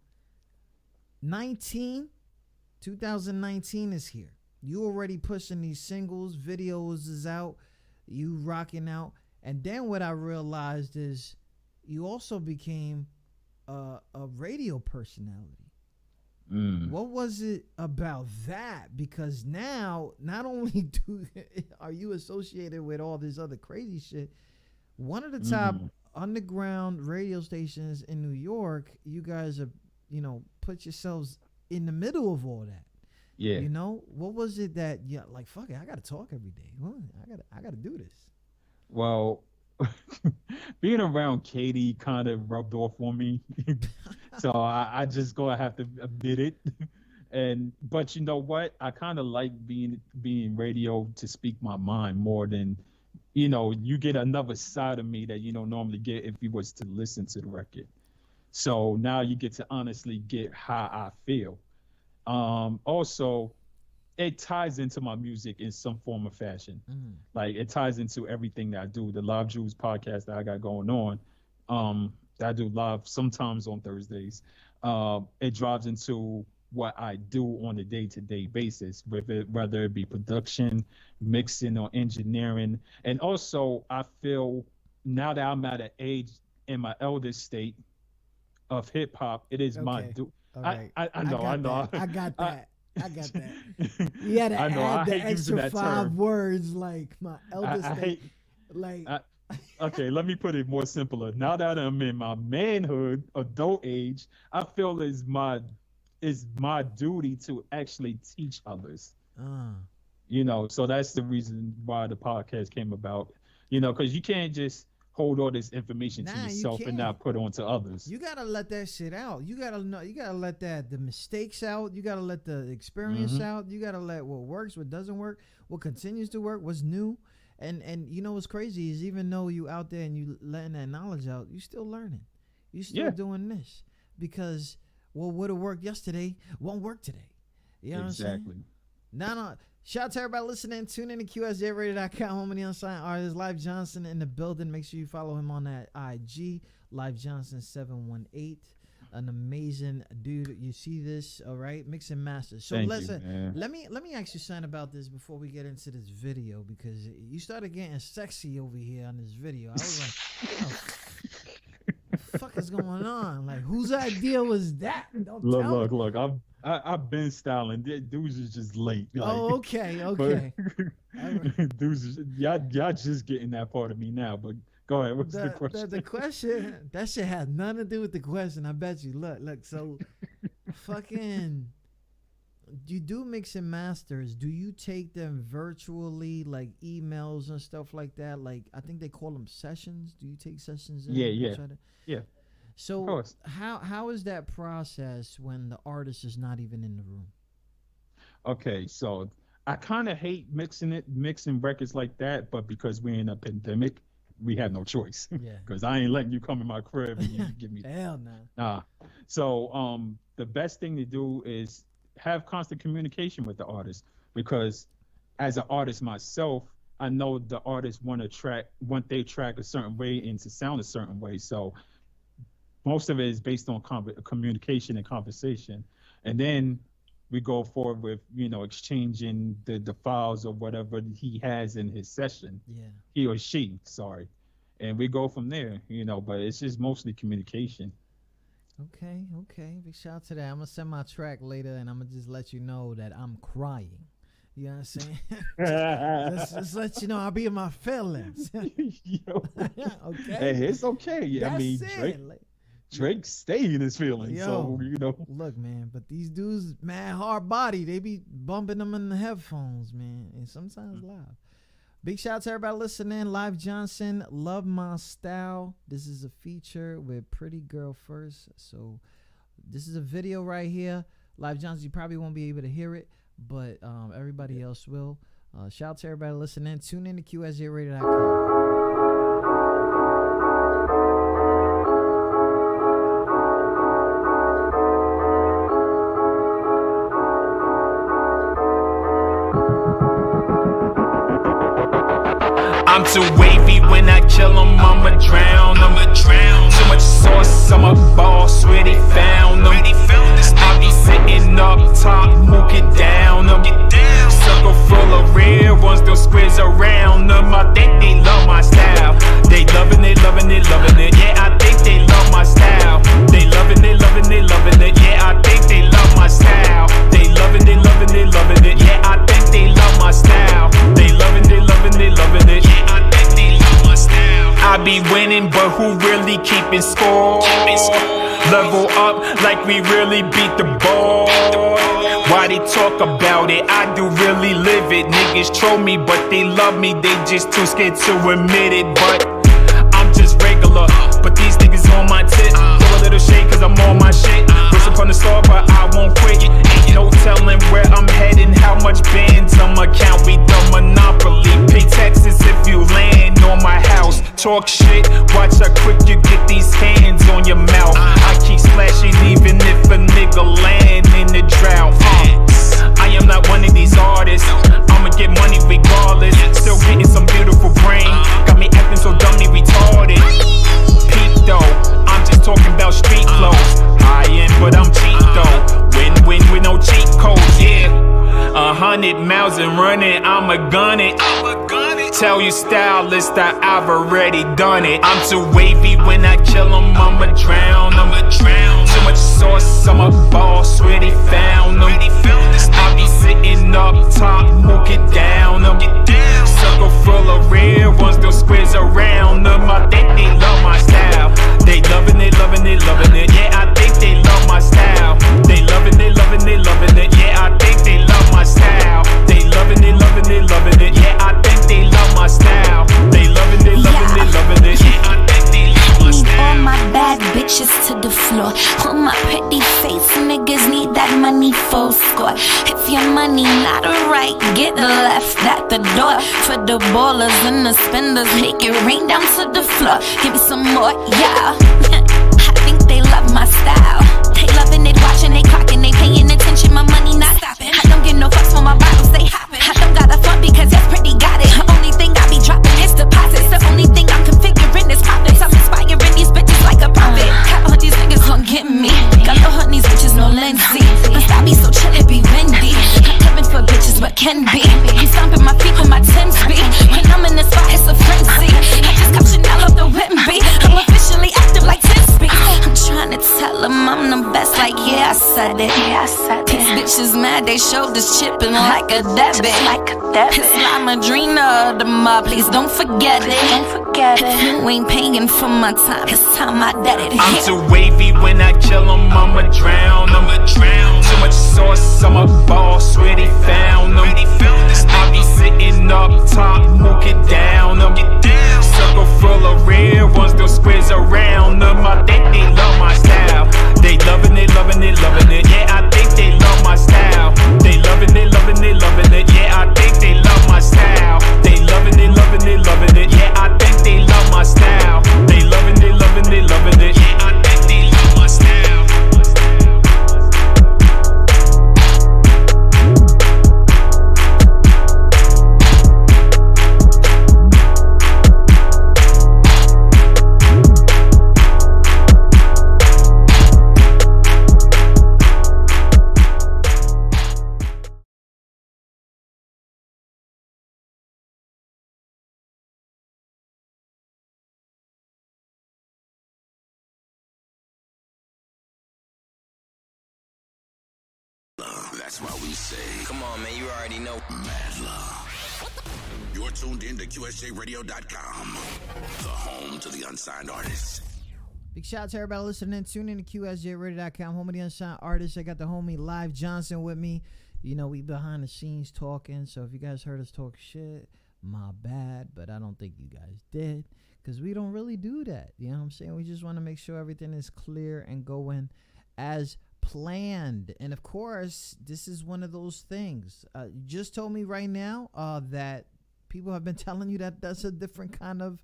2019 is here. You already pushing these singles, videos is out, you rocking out. And then what I realized is you also became a radio personality. What was it about that? Because now, not only are you associated with all this other crazy shit, one of the top underground radio stations in New York, you guys are, put yourselves in the middle of all that. Yeah. What was it that like, fuck it, I gotta talk every day. I gotta do this. Well, being around Katie kind of rubbed off on me. So I just gonna have to admit it. But you know what? I kind of like being radio to speak my mind more than, you get another side of me that you don't normally get if you was to listen to the record. So now you get to honestly get how I feel. Also, it ties into my music in some form or fashion. Like it ties into everything that I do. The Live Jews podcast that I got going on, that I do live sometimes on Thursdays. It drives into what I do on a day-to-day basis, whether it be production, mixing, or engineering. And also, I feel now that I'm at an age in my eldest state of hip hop, it is my Right. I know. I got that. You had to add the extra 5 words, like my eldest. Okay, let me put it more simpler. Now that I'm in my manhood, adult age, I feel it's my duty to actually teach others. So that's the reason why the podcast came about. Because you can't just hold all this information to yourself and not put on to others. You gotta let that shit out. You gotta know. You gotta let the mistakes out. You gotta let the experience out. You gotta let what works, what doesn't work, what continues to work, what's new. And what's crazy is even though you out there and you letting that knowledge out, you still learning. You still doing this because what would have worked yesterday won't work today. You know what I'm saying? Exactly. No. Shout out to everybody listening. Tune in to QSJRadio.com. Home of the unsigned artist, Live Johnson in the building. Make sure you follow him on that IG, Livejohnson718. An amazing dude. You see this, all right? Mix and master. So listen, let me ask you something about this before we get into this video, because you started getting sexy over here on this video. I was like, what the fuck is going on? Like, whose idea was that? Look. I've been styling. Dudes is just late. Okay. Dudes, y'all just getting that part of me now. But go ahead. What's the question? The question, that shit had nothing to do with the question. I bet you. Look. So, fucking, you do mix and masters. Do you take them virtually, like emails and stuff like that? Like, I think they call them sessions. Do you take sessions? Yeah. So how is that process when the artist is not even in the room? Okay, so I kind of hate mixing records like that, but because we're in a pandemic, we have no choice. Yeah. Because I ain't letting you come in my crib and you give me hell no. Nah. So the best thing to do is have constant communication with the artist, because as an artist myself, I know the artists want their track a certain way and to sound a certain way. So most of it is based on communication and conversation. And then we go forward with, exchanging the files or whatever he has in his session. Yeah. He or she, sorry. And we go from there, but it's just mostly communication. Okay. Big shout out to that. I'm going to send my track later and I'm going to just let you know that I'm crying. You know what I'm saying? just let you know I'll be in my feelings. Okay. Hey, it's okay. That's Drake stay in his feelings. So, Look, man, but these dudes, mad hard body, they be bumping them in the headphones, man, and sometimes live. Big shout out to everybody listening. Live Johnson, Love My Style. This is a feature with Pretty Girl First. So this is a video right here. Live Johnson, you probably won't be able to hear it, but everybody else will. Shout out to everybody listening. Tune in to QSJRadio.com. too wavy when I kill 'em, I'ma drown 'em. Too much sauce, I'm a boss, where they found 'em. I be sitting up top, mook it down 'em. Circle full of real ones, those squares around 'em. I think they love my style. They loving it, loving it, loving it. Yeah, I think they love my style. They loving it, loving it, loving it. Yeah, I think they love my style. They loving it, loving it, loving it. Yeah, I think they love my style. They loving it, loving it, loving it. Yeah, I think they love my style. I be winning, but who really keeping score? Level up like we really beat the ball. Why they talk about it? I do really live it. Niggas troll me, but they love me. They just too scared to admit it. But I'm just regular, but these niggas on my tip. Throw a little shade cause I'm on my shit. Wish upon the star, but I won't quit. Ain't no telling where I'm heading, how much bands I'ma count. We the monopoly. Pay taxes if you land on my house. Talk shit, watch how quick you get these hands on your mouth. I keep splashing even if a nigga land in the drought. I am not one of these artists. I'ma get money regardless. Still getting some beautiful brain. Got me acting so dummy retarded. Peep though, I'm just talking about street clothes. High end, but I'm cheap though. Win-win with no cheat codes, yeah. 100 miles and running, I'ma gun it. Tell you stylist that I've already done it. I'm too wavy when I kill 'em, I'ma drown 'em. Too much sauce, I'm a boss, where they found 'em. I be sitting up top, mook it down 'em. Circle full of real ones, those squares around 'em. I think they love my style. They loving it, loving it, loving it. Yeah, I think they love my style. They loving it, loving it, loving it. Yeah, I think they love my style. They loving it, loving it, loving it. Yeah, I think they love my style. They loving it, loving it, loving it. Yeah, I think they love my style. All my bad bitches to the floor. All my pretty face niggas need that money full score. If your money not right, get the left at the door. For the ballers and the spenders, make it rain down to the floor. Give me some more, yeah. I think they love my style. They loving it, watching, they clocking, they paying attention. My money not stopping. I don't get no fucks when my bottles stay hopping. I don't gotta front because that's pretty got it. The only thing I be dropping is deposits. The only thing I'm configuring is profits. I'm inspiring these bitches like a prophet. All these niggas gon' get me. Got no hood, these bitches no Lindsay. My style be so chill, it be windy. I'm living for bitches, but can be. I'm stomping my feet with my 10 speed. When I'm in the spot, it's a frenzy. I just cop Chanel off the Whitby. I'm officially active like 10 speed. I'm trying to tell them I'm the best, like yeah, I said it. These bitches mad, they shoulders chipping like a debit. It's La Madrina of the mob, please don't forget it. If you ain't paying for my time, it's time I dead it. I'm too wavy when I kill 'em, I'ma drown 'em. Too much sauce, I'm a boss, where they found 'em. I be sitting up top, mook it down 'em. Circle full of real ones, those squares around 'em. I think they love my style. They loving it, loving it, loving it. Yeah, I think they love my style. They loving it, loving it, loving it. Yeah, I think they love my style. They loving it, loving it, loving it. Yeah, I think they love my style. They loving it, loving it, loving it. Yeah, I think they love my style. That's why we say, Come on, man, you already know. Mad Love. You're tuned in to QSJRadio.com, the home to the unsigned artists. Big shout out to everybody listening. Tune in to QSJRadio.com, home of the unsigned artists. I got the homie Livejohnson with me. You know, we behind the scenes talking, so if you guys heard us talk shit, my bad, but I don't think you guys did, because we don't really do that. You know what I'm saying? We just want to make sure everything is clear and going as planned. And of course, this is one of those things. You just told me right now that people have been telling you that that's a different kind of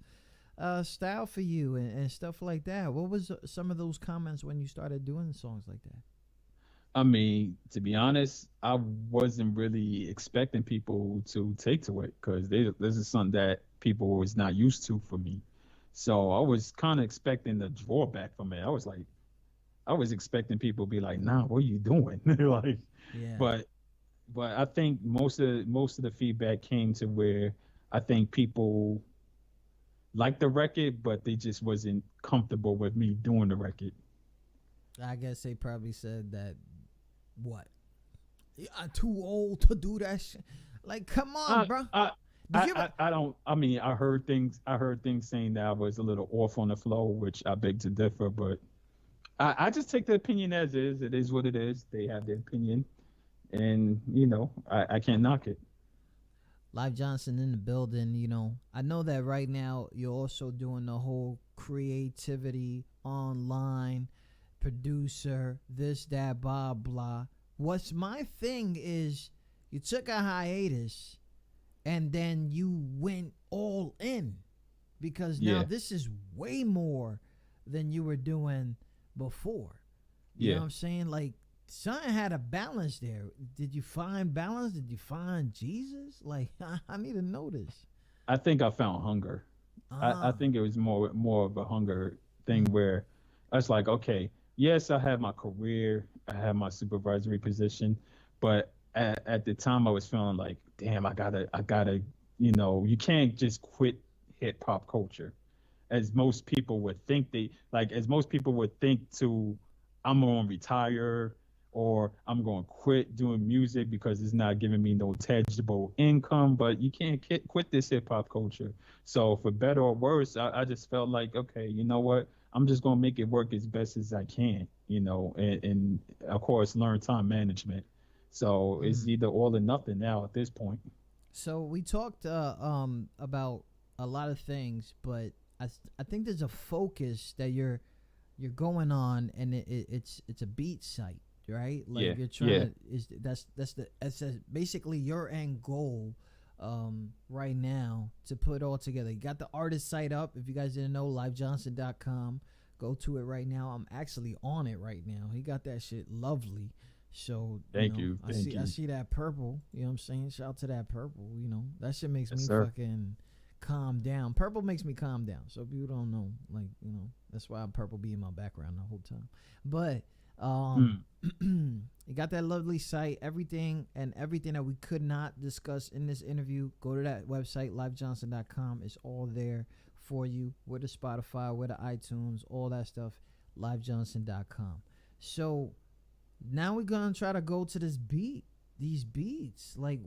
style for you and stuff like that. What was some of those comments when you started doing songs like that? I mean, to be honest, I wasn't really expecting people to take to it, because this is something that people was not used to for me. So I was kind of expecting the drawback from it. I was expecting people to be like, "Nah, what are you doing?" Like, Yeah. but I think most of the feedback came to where I think people liked the record, but they just wasn't comfortable with me doing the record. I guess they probably said that, what? I'm too old to do that shit. Like, come on, bro. I don't. I mean, I heard things. I heard things saying that I was a little off on the flow, which I beg to differ. But I just take the opinion as is. It is what it is. They have their opinion, and I can't knock it. Live Johnson in the building. I know that right now you're also doing the whole creativity online, producer, this, that, blah, blah. What's my thing is you took a hiatus and then you went all in, because now this is way more than you were doing before. You know what I'm saying? Like, something had a balance there. Did you find balance? Did you find Jesus? Like, I need to know this. I think I found hunger. I think it was more of a hunger thing where I was like, okay, yes, I have my career, I have my supervisory position, but at the time I was feeling like, damn, I gotta, you can't just quit hip hop culture, as most people would think I'm gonna retire or I'm gonna quit doing music because it's not giving me no tangible income. But you can't quit this hip hop culture. So for better or worse, I just felt like, okay, you know what? I'm just gonna make it work as best as I can, and of course learn time management. So it's either all or nothing now at this point. So we talked about a lot of things, but I think there's a focus that you're going on, and it's a beat site, right? Like you're trying to that's basically your end goal right now, to put all together. You got the artist site up. If you guys didn't know, livejohnson.com, go to it right now. I'm actually on it right now. He got that shit lovely. So thank you. I see that purple. You know what I'm saying? Shout out to that purple. That shit makes me fucking calm down. Purple makes me calm down. So if you don't know, like, that's why purple be in my background the whole time. But you got that lovely site, everything that we could not discuss in this interview. Go to that website, livejohnson.com. It's all there for you, with the Spotify, with the iTunes, all that stuff, livejohnson.com. So now we're gonna try to go to these beats. Like,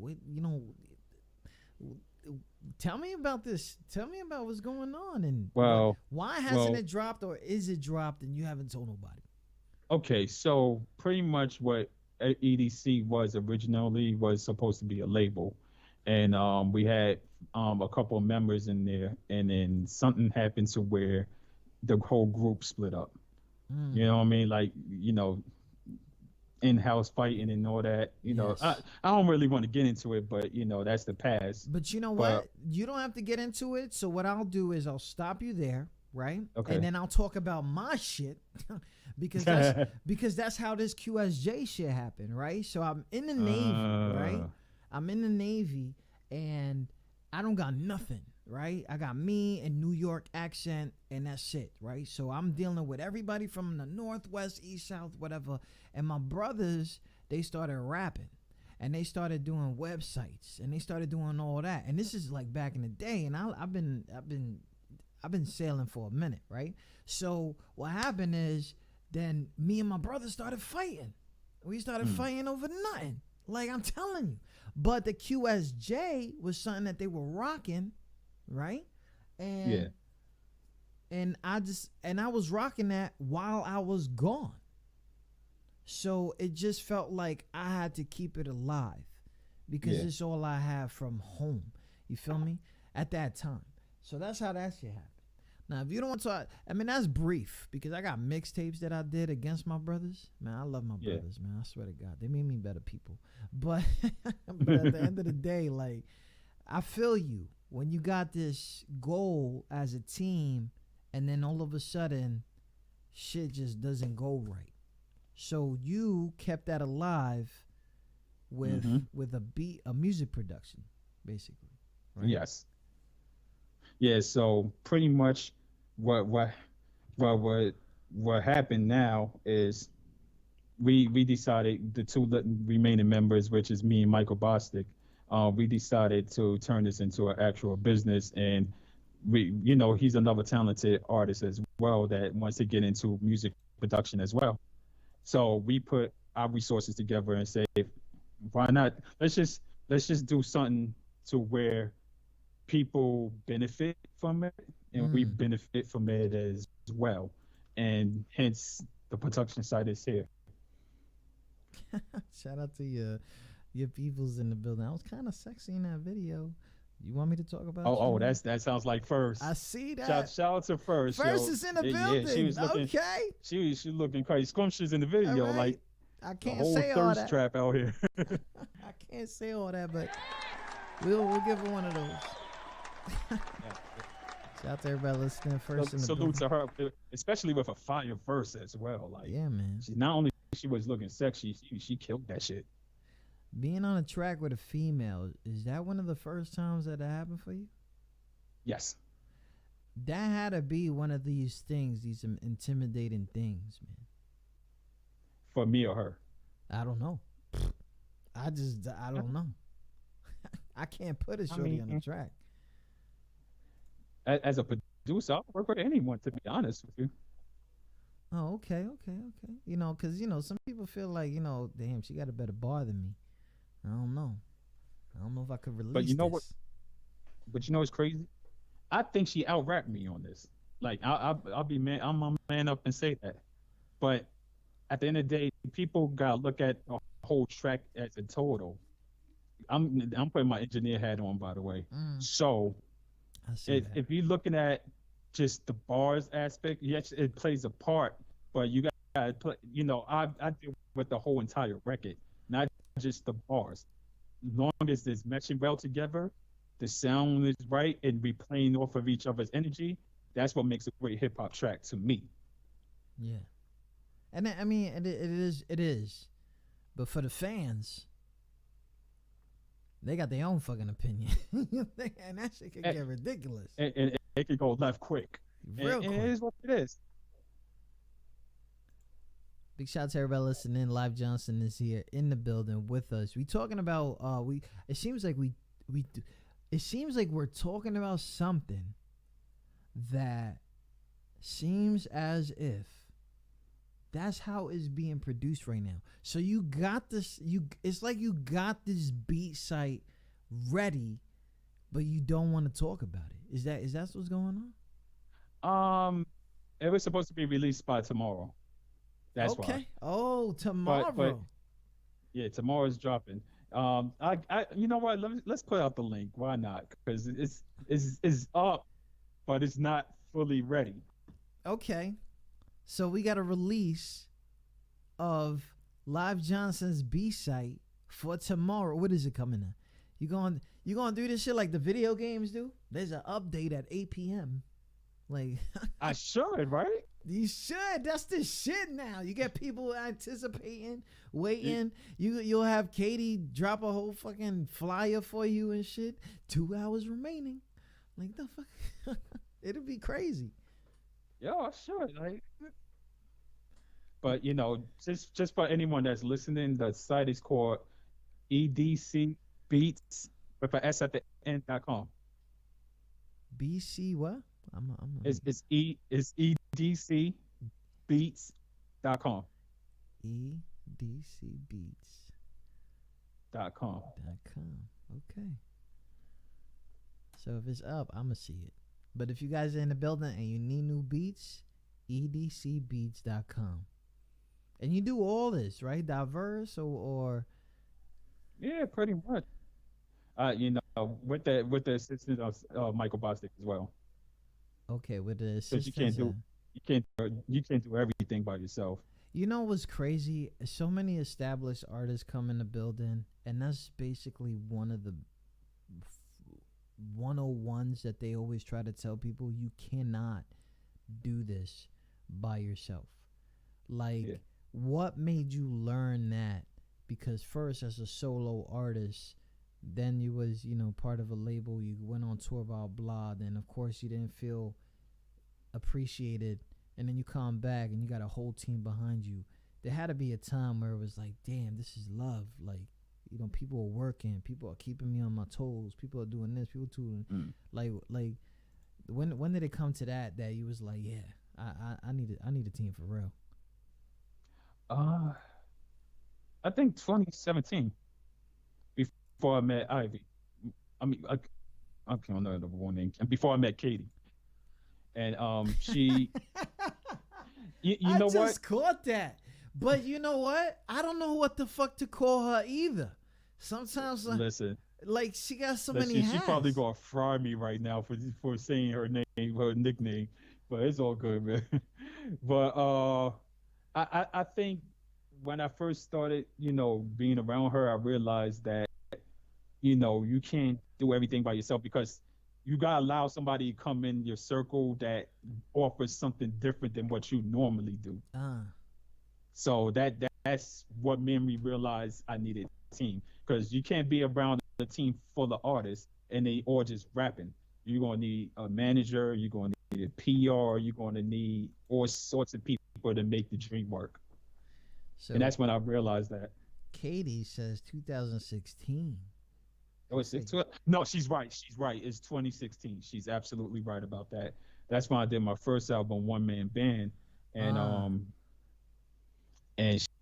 tell me about this. Tell me about what's going on, and why hasn't it dropped, or is it dropped and you haven't told nobody? Okay, so pretty much what EDC was originally was supposed to be a label, and we had a couple of members in there, and then something happened to where the whole group split up. You know what I mean? Like, in-house fighting and all that. I don't really want to get into it, but that's the past. But you know what? You don't have to get into it. So what I'll do is I'll stop you there, right? Okay. And then I'll talk about my shit because that's how this QSJ shit happened, right? So I'm in the Navy, right? I'm in the Navy and I don't got nothing, right? I got me and New York accent, and that's it, right? So I'm dealing with everybody from the Northwest, East, South, whatever. And my brothers, they started rapping, and they started doing websites, and they started doing all that. And this is like back in the day, and I've been sailing for a minute, right? So what happened is, then me and my brother started fighting. We started fighting over nothing. Like, I'm telling you. But the QSJ was something that they were rocking, right? And I was rocking that while I was gone. So it just felt like I had to keep it alive, because it's all I have from home. You feel me? At that time. So that's how that shit happened. Now, if you don't want to, that's brief, because I got mixtapes that I did against my brothers. Man, I love my brothers, man. I swear to God. They made me better people. But at the end of the day, like, I feel you. When you got this goal as a team, and then all of a sudden, shit just doesn't go right. So you kept that alive with a music production, basically. Right? Yes. Yeah, so pretty much what what what what what happened now is we decided the remaining members, which is me and Michael Bostic, we decided to turn this into an actual business, and he's another talented artist as well that wants to get into music production as well. So we put our resources together and say, why not? Let's just do something to where people benefit from it, and we benefit from it as well, and hence the production side is here. Shout out to your peoples in the building. I was kind of sexy in that video. You want me to talk about? That sounds like First. I see that. Shout out to First. First is in the building. Yeah, she was looking. Okay. She was looking quite scrumptious in the video, Right. like I can't a whole say all thirst that. trap out here. I can't say all that, but we'll give her one of those. Shout out to everybody listening. First in the Salute building. to her, especially with a fire verse as well. Like, Yeah, man. she not only she was looking sexy, she killed that shit. Being on a track with a female, is that one of the first times that happened for you? Yes. That had to be one of these things, these intimidating things, man. For me or her. I don't know. I don't know. I can't put a shorty on the track. As a producer, I'll work with anyone, to be honest with you. Oh, okay. Because, some people feel like, damn, she got a better bar than me. I don't know if I could release But you know this. what? But you know what's crazy? I think she out-rapped me on this. Like, I'll be man. I'm a man up and say that. But at the end of the day, people gotta look at a whole track as a total. I'm putting my engineer hat on, by the way. So I see that. if you're looking at just the bars aspect, yes, it plays a part. But you gotta play. I deal with the whole entire record, not just the bars. As long as it's meshing well together, the sound is right, and we playing off of each other's energy, that's what makes a great hip hop track to me. Yeah. And I mean, it is. But for the fans, they got their own fucking opinion. And that shit can get ridiculous. And it can go left quick. Real and quick. it is what it is. Big shout out to everybody listening. Live Johnson is here in the building with us. We talking about it seems like we're talking about something that seems as if that's how it's being produced right now. So you got this it's like you got this beat site ready, but you don't want to talk about it. Is that what's going on? It was supposed to be released by tomorrow. That's okay. why. Oh, tomorrow. But yeah, tomorrow's dropping. You know what? Let's put out the link. Why not? Because it's up, but it's not fully ready. Okay, so we got a release of Live Johnson's B site for tomorrow. What is it coming in? You going to do this shit like the video games do? There's an update at 8 p.m. Like I should, right? You should. That's the shit now. You get people anticipating, waiting. You'll have Katie drop a whole fucking flyer for you and shit. 2 hours remaining. Like the fuck. It'll be crazy. Yo, I should. Like, but just for anyone that's listening, the site is called EDC Beats with an S at the end.com. BC what? It's EDC Beats.com. EDCbeats.com. Okay. So if it's up, I'm gonna see it. But if you guys are in the building and you need new beats, EDCbeats.com. And you do all this, right? Diverse or yeah, pretty much. With the assistance of Michael Bostic as well. Okay, with the assistance. You can't do everything by yourself. You know what's crazy? So many established artists come in the building, and that's basically one of the 101s that they always try to tell people. You cannot do this by yourself. Like, what made you learn that? Because first, as a solo artist, Then you was, part of a label. You went on tour about blah. Then of course you didn't feel appreciated, and then you come back and you got a whole team behind you. There had to be a time where it was like, damn, this is love. Like, people are working, people are keeping me on my toes, people are doing this, people doing like when did it come to that you was like, yeah, I need a team for real? I think 2017, before I met Ivy. I mean, I can't remember the one name. And before I met Katie, and she, you know what? I just caught that, but you know what? I don't know what the fuck to call her either. Sometimes, listen, like she got so many hats. She probably gonna fry me right now for saying her name, her nickname, but it's all good, man. But I think when I first started, being around her, I realized that, you can't do everything by yourself, because you gotta allow somebody to come in your circle that offers something different than what you normally do. So that's what made me realize I needed a team, because you can't be around a team full of artists and they all just rapping. You're gonna need a manager. You're gonna need a PR. You're gonna need all sorts of people to make the dream work. So, and that's when I realized that. Katie says 2016. Oh, it's no, she's right. She's right. It's 2016. She's absolutely right about that. That's when I did my first album, One Man Band, and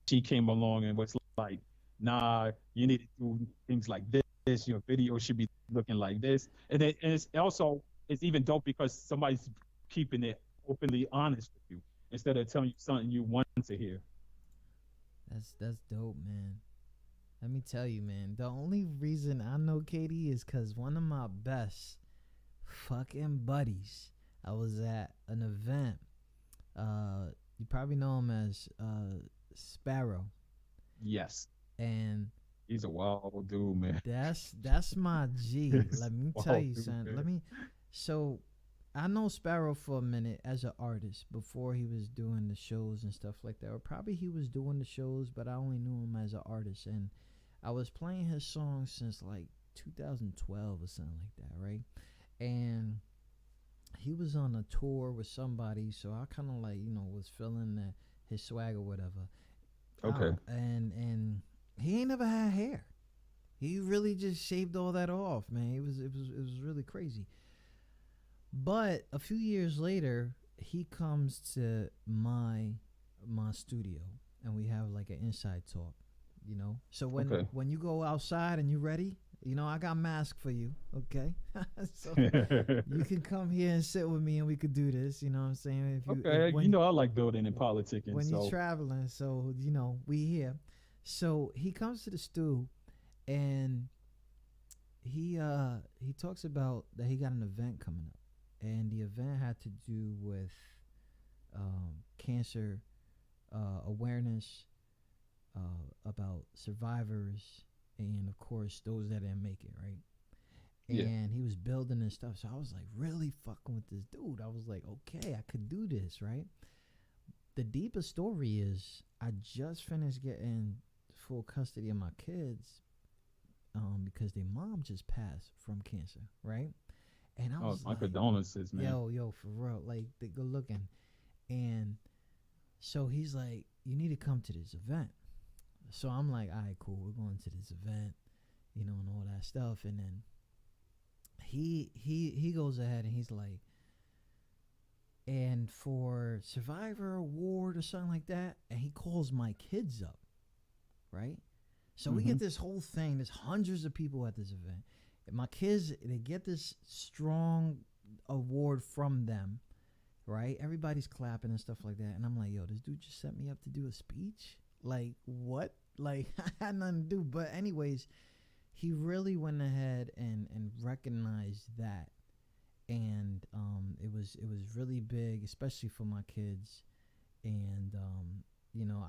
she came along and was like, "Nah, you need to do things like this. Your video should be looking like this." And it's even dope because somebody's keeping it openly honest with you instead of telling you something you want to hear. That's dope, man. Let me tell you, man. The only reason I know Katie is because one of my best fucking buddies, I was at an event. You probably know him as Sparrow. Yes. And he's a wild dude, man. That's my G. Let me tell you, son. So I know Sparrow for a minute as an artist before he was doing the shows and stuff like that. Or probably he was doing the shows, but I only knew him as an artist. And I was playing his songs since like 2012 or something like that, right? And he was on a tour with somebody, so I kind of like, was feeling that his swag or whatever. Okay. And he ain't never had hair. He really just shaved all that off, man. It was really crazy. But a few years later, he comes to my studio and we have like an inside talk, So when you go outside and you're ready, I got mask for you, okay? So you can come here and sit with me and we could do this, you know what I'm saying? I like building and politicking. When you're traveling, so, we here. So he comes to the stew and he talks about that he got an event coming up. And the event had to do with cancer awareness, about survivors, and of course those that didn't make it, right? And he was building and stuff. So I was like really fucking with this dude. I was like, okay, I could do this, right? The deeper story is I just finished getting full custody of my kids because their mom just passed from cancer, right? And I was my condolences, man. Yo, for real. Like, they good looking. And so he's like, you need to come to this event. So I'm like, all right, cool. We're going to this event, and all that stuff. And then he goes ahead and he's like, and for Survivor Award or something like that, and he calls my kids up, right? So we get this whole thing. There's hundreds of people at this event. My kids, they get this strong award from them, right? Everybody's clapping and stuff like that. And I'm like, yo, this dude just set me up to do a speech? Like, what? Like, I had nothing to do. But anyways, he really went ahead and recognized that. And it was really big, especially for my kids. And,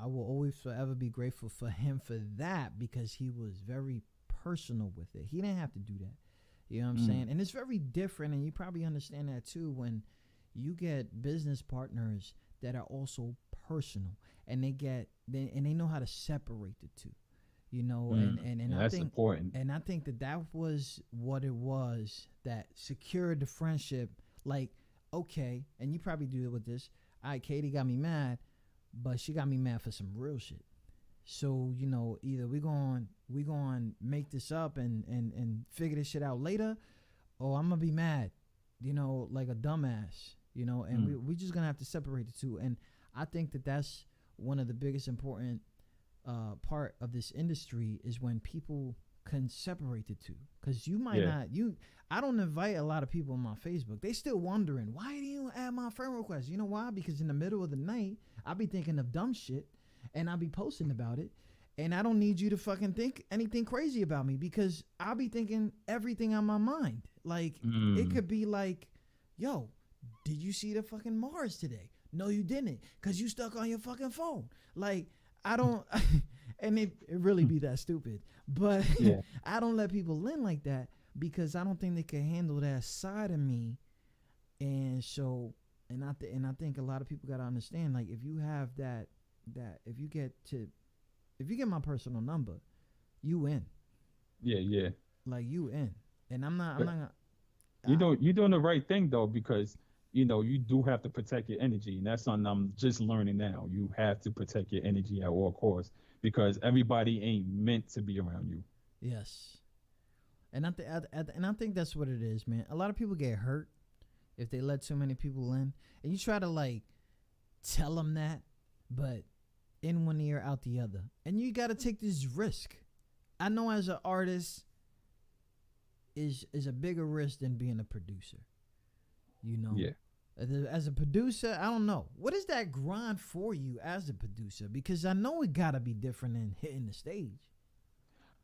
I will always forever be grateful for him for that, because he was very personal with it. He didn't have to do that. You know what I'm saying? And it's very different, and you probably understand that too, when you get business partners that are also personal, and they know how to separate the two. you know, and I that's think important. and I think that was what it was that secured the friendship. Like, okay, and you probably do it with this. All right, Katie got me mad, but she got me mad for some real shit. So, you know, either we going make this up and figure this shit out later, or I'm gonna be mad, you know, like a dumbass, you know, and we just gonna have to separate the two. And I think that's one of the biggest important part of this industry is when people can separate the two. Because you might not, I don't invite a lot of people on my Facebook. They still wondering, why do you add my friend request? You know why? Because in the middle of the night, I'll be thinking of dumb shit and I'll be posting about it. And I don't need you to fucking think anything crazy about me because I'll be thinking everything on my mind. Like, it could be like, yo, did you see the fucking Mars today? No, you didn't, because you stuck on your fucking phone. Like, I don't, and it really be that stupid. But I don't let people in like that because I don't think they can handle that side of me. And so, and I think a lot of people got to understand, like, if you have that if you get my personal number, you in. Yeah. Like, you in. And I'm not gonna, you're doing the right thing though, because you know you do have to protect your energy, and that's something I'm just learning now. You have to protect your energy at all costs because everybody ain't meant to be around you. Yes. And I think that's what it is, man. A lot of people get hurt if they let too many people in, and you try to like tell them that, but in one ear, out the other, and you got to take this risk. I know as an artist is a bigger risk than being a producer. You know, as a producer, I don't know. What is that grind for you as a producer? Because I know it gotta be different than hitting the stage.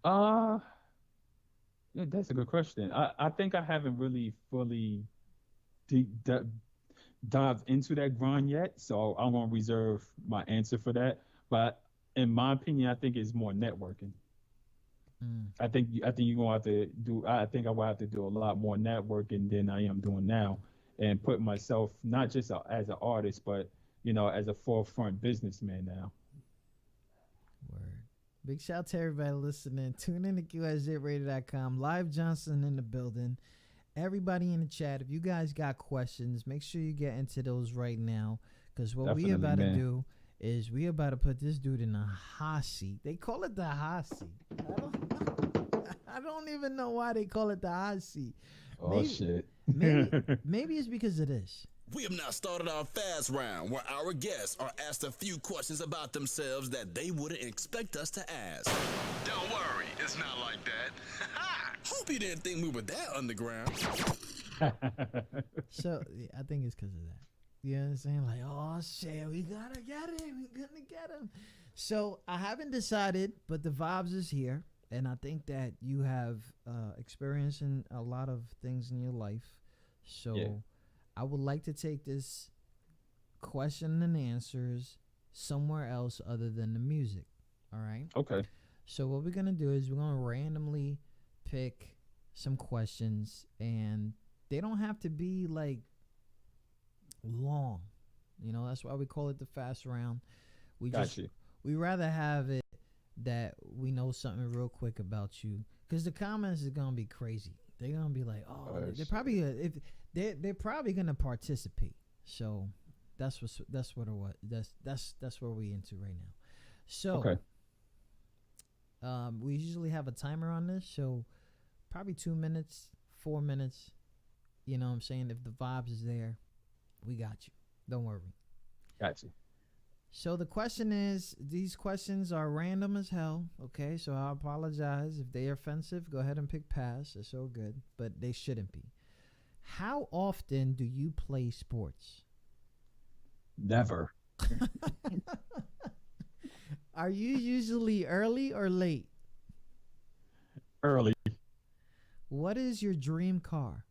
Yeah, that's a good question. I think I haven't really fully dived into that grind yet, so I'm gonna reserve my answer for that. But in my opinion, I think it's more networking. I think you're gonna have to do. I think I will have to do a lot more networking than I am doing now, and put myself not just as an artist, but you know, as a forefront businessman now. Word. Big shout out to everybody listening. Tune in to QSJRadio.com. Live Johnson in the building. Everybody in the chat, if you guys got questions, make sure you get into those right now. Because what we about to do is we about to put this dude in a hot seat. They call it the hot seat. I don't even know why they call it the hot seat. Shit. Maybe it's because of this. We have now started our fast round where our guests are asked a few questions about themselves that they wouldn't expect us to ask. Don't worry, it's not like that. Hope you didn't think we were that underground. So I think it's because of that. You know what I'm saying? Like, oh shit, we gotta get him. We gotta get him. So I haven't decided, but the vibes is here. And I think that you have experience in a lot of things in your life. So I would like to take this question and answers somewhere else other than the music. All right? Okay. So what we're going to do is we're going to randomly pick some questions. And they don't have to be like long. You know, that's why we call it the fast round. We rather have it that we know something real quick about you, because the comments is gonna be crazy. They're gonna be like, oh, they're probably they're probably gonna participate. So that's what we're we into right now. So we usually have a timer on this, so probably 2 minutes, 4 minutes. You know what I'm saying? If the vibes is there, we got you. Don't worry. Got you. So the question is, these questions are random as hell, okay? So I apologize if they are offensive. Go ahead and pick pass. It's so good, but they shouldn't be. How often do you play sports? Never. Are you usually early or late? Early. What is your dream car?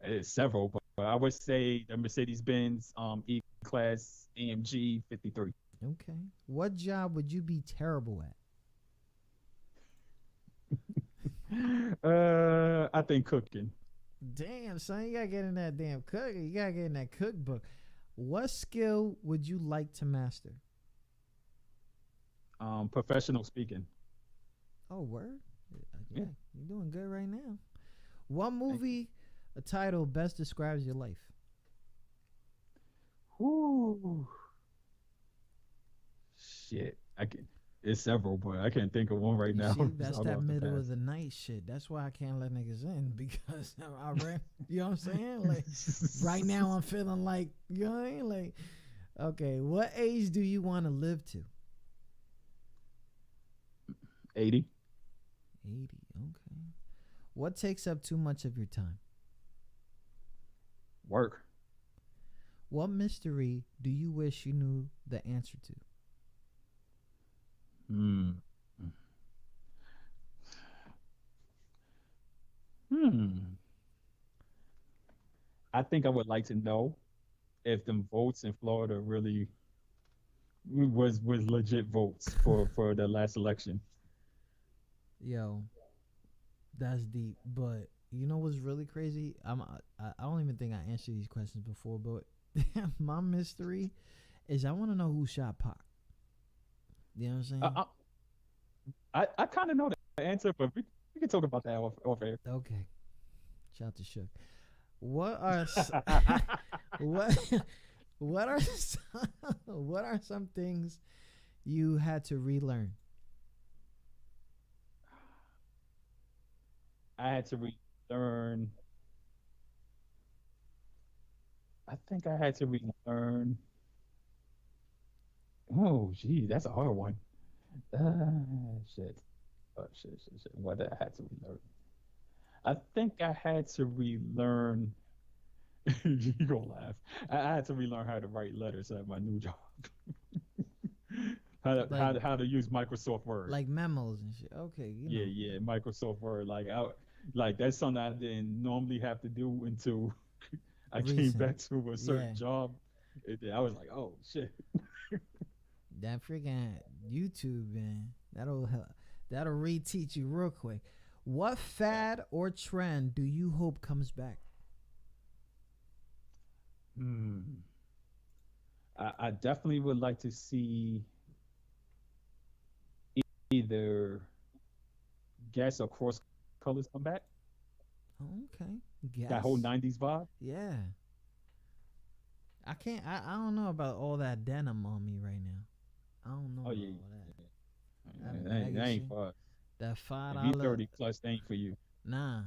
It's several, but I would say the Mercedes-Benz E-Class AMG 53. Okay. What job would you be terrible at? I think cooking. Damn, son, you gotta get in that damn cook. You gotta get in that cookbook. What skill would you like to master? Professional speaking. Oh, word. Yeah, Yeah. you're doing good right now. What Thank you. movie, a title best describes your life? Ooh, shit. I can. It's several, but I can't think of one right You now. see, It's that's out that off the middle of pass. the night shit. That's why I can't let niggas in because I ran. You know what I'm saying? Like right now, I'm feeling like you know what I mean. Like, okay, what age do you want to live to? 80. 80. Okay. What takes up too much of your time? Work. What mystery do you wish you knew the answer to? Hmm. Hmm. I think I would like to know if them votes in Florida really was legit votes for the last election. Yo, that's deep. But you know what's really crazy? I don't even think I answered these questions before, but my mystery is I want to know who shot Pac. You know what I'm saying? I I kind of know the answer, but we can talk about that off air. Okay. Shout to Shook. What are what what are some, what are some things you had to relearn? I had to relearn. I think I had to relearn. Oh, gee, that's a hard one. Shit. Oh, shit. What did I had to relearn? I think I had to relearn. You gonna laugh? I had to relearn how to write letters at my new job. Like How to use Microsoft Word. like memos and shit. Okay, you Yeah, know. yeah, Microsoft Word. Like that's something I didn't normally have to do until I came Recent. back to a Yeah. certain job. I was like, oh shit. That freaking YouTube, man. That'll reteach you real quick. What fad or trend do you hope comes back? Hmm. I definitely would like to see either gas or cross colors come back. Okay. That whole Guess. '90s vibe. Yeah. I can't I don't know about all that denim on me right now. I don't know Oh about yeah, all that. yeah. That That ain't legacy. for us. That five If you dollar 30 plus, that ain't for you. nah.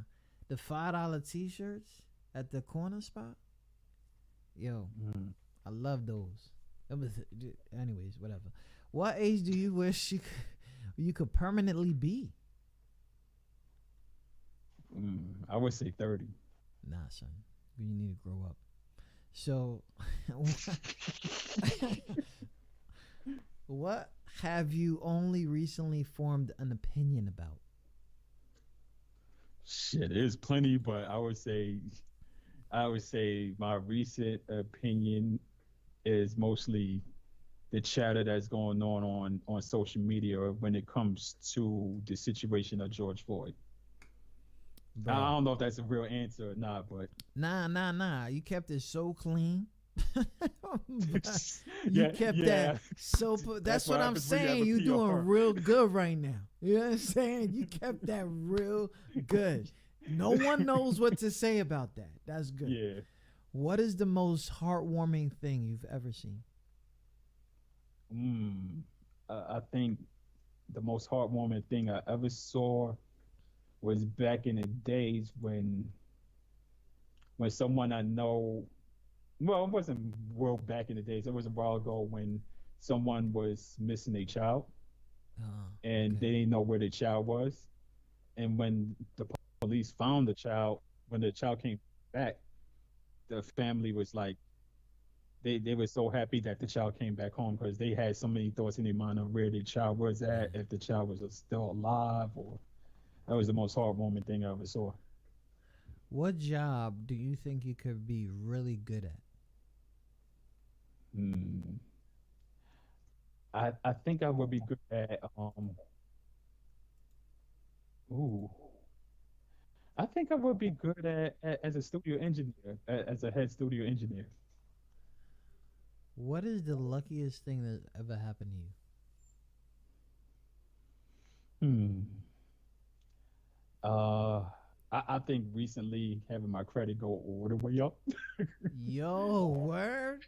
The $5 t-shirts at the corner spot. Yo, Mm. I love those. Anyways, whatever. What age do you wish you could permanently be? I would say 30. Nah, son. You need to grow up. So, what have you only recently formed an opinion about? Shit, there's plenty, but I would say my recent opinion is mostly the chatter that's going on social media when it comes to the situation of George Floyd. I Bro. don't know if that's a real answer or not, but Nah. You kept it so clean. You yeah, kept yeah. that so. That's what I'm happens when you have saying. a You doing PR. real good right now. You know what I'm saying? You kept that real good. No one knows what to say about that. That's good. Yeah. What is the most heartwarming thing you've ever seen? Mm, I think the most heartwarming thing I ever saw was back in the days when someone I know, well, it wasn't well back in the days. It was a while ago when someone was missing a child and Okay. they didn't know where the child was. And when the police found the child, when the child came back, the family was like, they were so happy that the child came back home because they had so many thoughts in their mind of where the child was Yeah. at, if the child was still alive, or that was the most heartwarming thing I ever saw. What job do you think you could be really good at? Hmm. I think I would be good at ooh I think I would be good as a studio engineer, as a head studio engineer. What is the luckiest thing that ever happened to you? Hmm. Uh, I think recently having my credit go all the way up. Yo, word.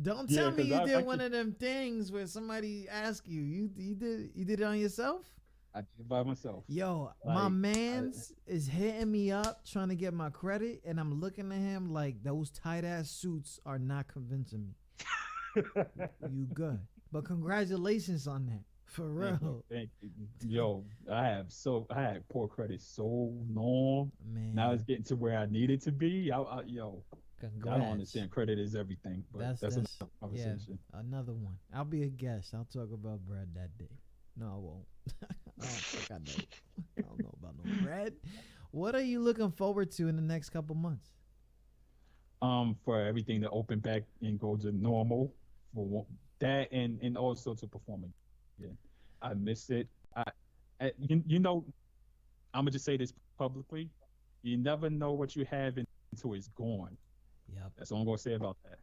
Don't Yeah, tell me because you I did one of them things where somebody asked you. You did it on yourself? I did it by myself. Yo, my Like man's is hitting me up trying to get my credit, and I'm looking at him like those tight ass suits are not convincing me. You good, but congratulations on that, for real, thank you. Yo, I had poor credit so long. Now it's man. getting to where I need it to be. Yo, I don't Congrats. understand. Credit is everything, but that's That's another yeah, conversation. another one. I'll be a guest. I'll talk about bread that day. No, I won't. I don't think I know. I don't know about no bread. What are you looking forward to in the next couple months? For everything to open back and go to normal, that and also to performing. Yeah, I miss it. You know, I'm gonna just say this publicly. You never know what you have until it's gone. Yep. That's all I'm gonna say about that.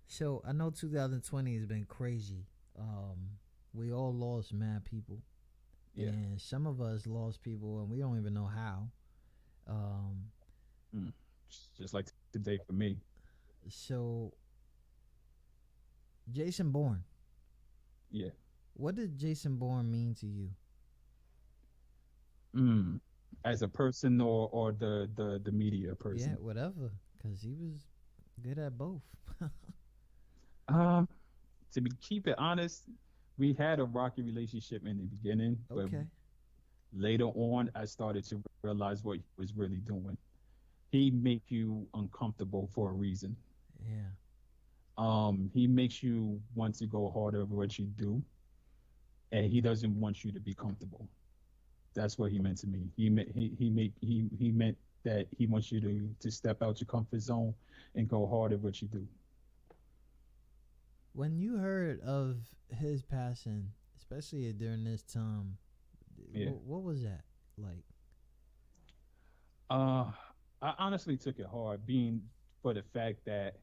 So I know 2020 has been crazy. We all lost mad people, Yeah. and some of us lost people, and we don't even know how. Um, Mm. Just like today for me. so Jason Bourne, Yeah. what did Jason Bourne mean to you? Mm. As a person or the media Yeah, person. whatever, because he was good at both. Um, to keep it honest, we had a rocky relationship in the beginning, but Okay. later on, I started to realize what he was really doing. He make you uncomfortable for a reason. Yeah. He makes you want to go harder at what you do, and he doesn't want you to be comfortable. That's what he meant to me. He meant that he wants you to step out your comfort zone and go hard at what you do. When you heard of his passing, especially during this time, Yeah. what was that like? Uh, I honestly took it hard, being for the fact that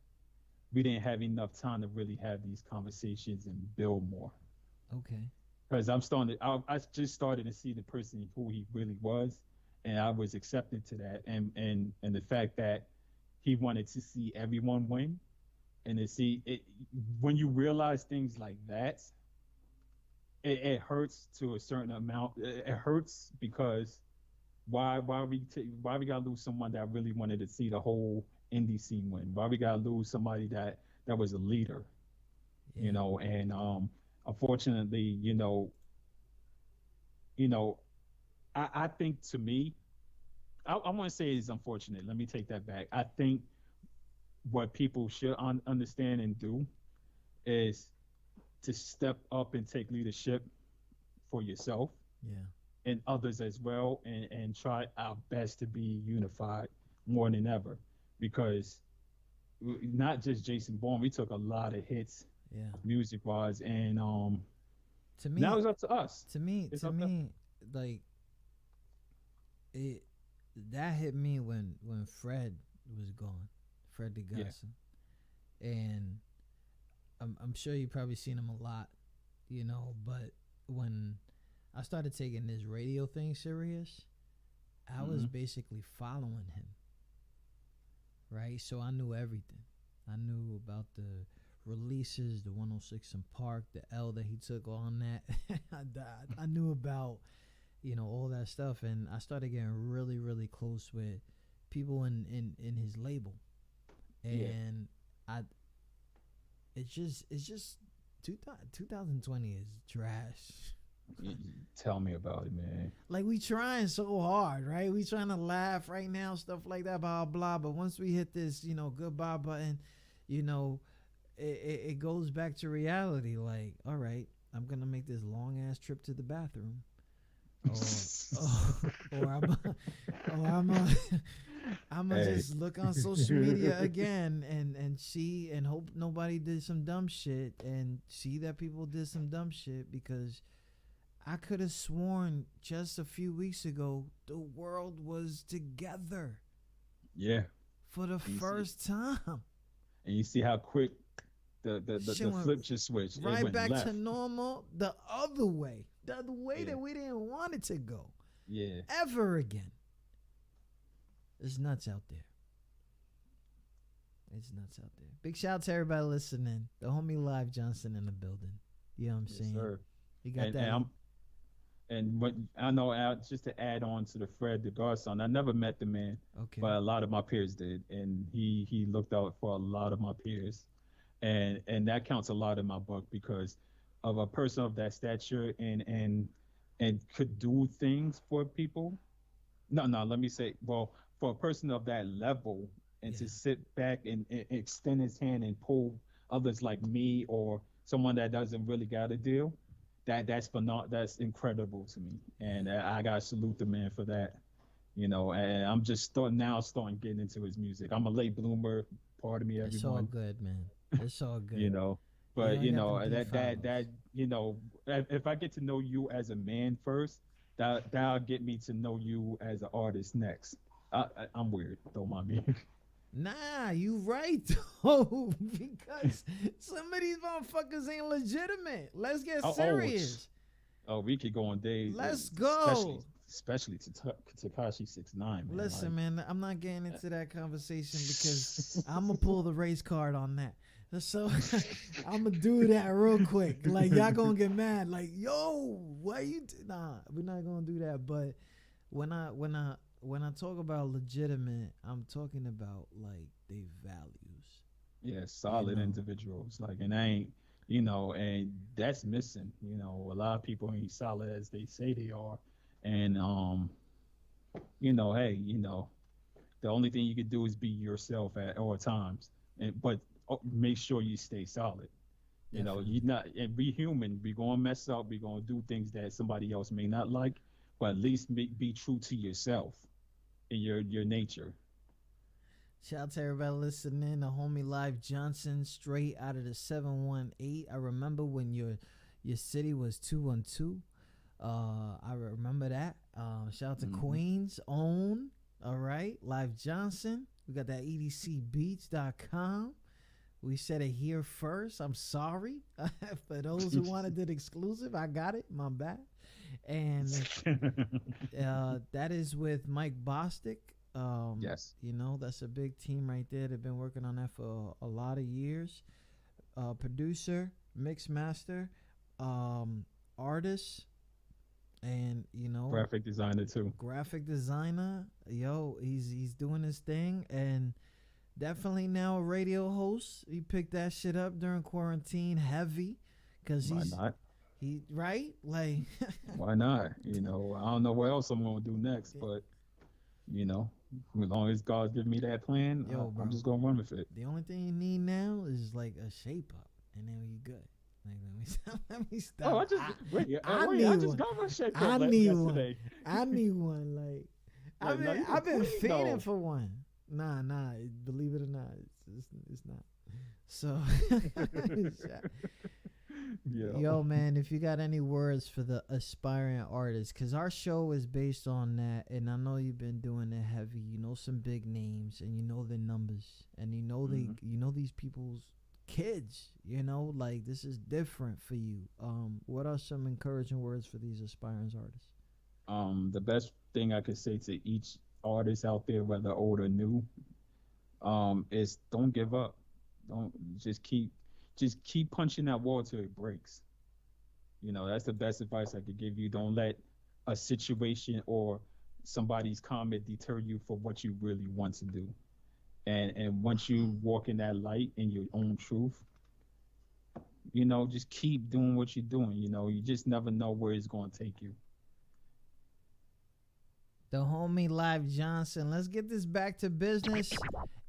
we didn't have enough time to really have these conversations and build more. Okay. Because I just started to see the person who he really was, and I was accepted to that, and the fact that he wanted to see everyone win, and to see it when you realize things like that, it hurts to a certain amount. It hurts because why we gotta lose someone that really wanted to see the whole indie scene win? Why we gotta lose somebody that was a leader, Yeah. you know? And unfortunately, you know, I think to me, I want to say it's unfortunate. Let me take that back. I think what people should understand and do is to step up and take leadership for yourself Yeah. and others as well, and try our best to be unified more than ever, because not just Jason Bourne, we took a lot of hits Yeah. music wise, and To me, now it's up to us. to me, It's to up to- me, like it that hit me when Fred was gone, Fred DeGusson, and I'm sure you probably seen him a lot, but when I started taking this radio thing serious, I was basically following him, right? So I knew everything. I knew about the releases, the 106 in Park, the L that he took on that. I knew about, all that stuff, and I started getting really, really close with people in his label, and it's just 2020 is trash. Tell me about it, man. Like, we trying so hard, right? We trying to laugh right now, stuff like that, blah blah. But once we hit this, goodbye button, it goes back to reality. Like, all right, I'm gonna make this long ass trip to the bathroom, or I'm gonna just look on social media again and see and hope nobody did some dumb shit, and see that people did some dumb shit, because I could have sworn just a few weeks ago the world was together Yeah. for the first time. And you see how quick the Shit went flip just switched. It right went back left. to normal the other way. the way that we didn't want it to go. Yeah. Ever again. It's nuts out there. It's nuts out there. Big shout out to everybody listening. The homie Livejohnson in the building. You know what I'm saying? Sir. He got that. And what I know, just to add on to the Fred the Godson, I never met the man, but a lot of my peers did, and he looked out for a lot of my peers, and that counts a lot in my book because of a person of that stature and could do things for people. No, let me say, well, for a person of that level, and to sit back and extend his hand and pull others like me or someone that doesn't really got a deal. That's incredible to me, and I gotta salute the man for that. You know, and I'm just starting getting into his music. I'm a late bloomer. Pardon me, everyone. It's all good, man. It's all good. You know, but that you know, if I get to know you as a man first, that'll get me to know you as an artist next. I'm weird, don't mind me. Nah, you right though, because some of these motherfuckers ain't legitimate. Let's get serious. We could go on days. Let's go. Especially to Tekashi 6ix9ine. Listen, man, I'm not getting into that conversation because I'm gonna pull the race card on that. So I'm gonna do that real quick. Like y'all gonna get mad. Like, yo, why you? Nah, we're not gonna do that. But when I talk about legitimate, I'm talking about like they values. Yeah, solid individuals. Like, and I ain't, and that's missing. A lot of people ain't solid as they say they are. And hey, the only thing you can do is be yourself at all times. But make sure you stay solid. You not, and be human. We're gonna mess up. We're gonna do things that somebody else may not like, but at least be true to yourself and your nature. Shout out to everybody listening. The homie Livejohnson, straight out of the 718. I remember when your city was 212. I remember that. Shout out to Queens own. All right, Livejohnson. We got that edcbeats.com. We said it here first. I'm sorry for those who wanted it exclusive. I got it. My bad. And that is with Mike Bostic. Yes. That's a big team right there. They've been working on that for a lot of years. Producer, mix master, artist, and graphic designer too. Graphic designer. Yo, he's doing his thing, and definitely now a radio host. He picked that shit up during quarantine heavy because he right? Like why not? I don't know what else I'm gonna do next, but as long as God give me that plan, I'm just gonna run with it. The only thing you need now is like a shape up, and then you good. Like, let me stop. Oh, I just got my shape up yesterday. I need one. Like I've been feeding for one. Nah. Believe it or not, it's not. So, yo, man, if you got any words for the aspiring artists, because our show is based on that, and I know you've been doing it heavy. Some big names, and their numbers, and these people's kids. Like this is different for you. What are some encouraging words for these aspiring artists? The best thing I could say to each artist out there, whether old or new, is don't give up. Don't just keep punching that wall till it breaks. That's the best advice I could give you. Don't let a situation or somebody's comment deter you from what you really want to do. And once you walk in that light in your own truth, just keep doing what you're doing. You just never know where it's going to take you. The homie Livejohnson. Let's get this back to business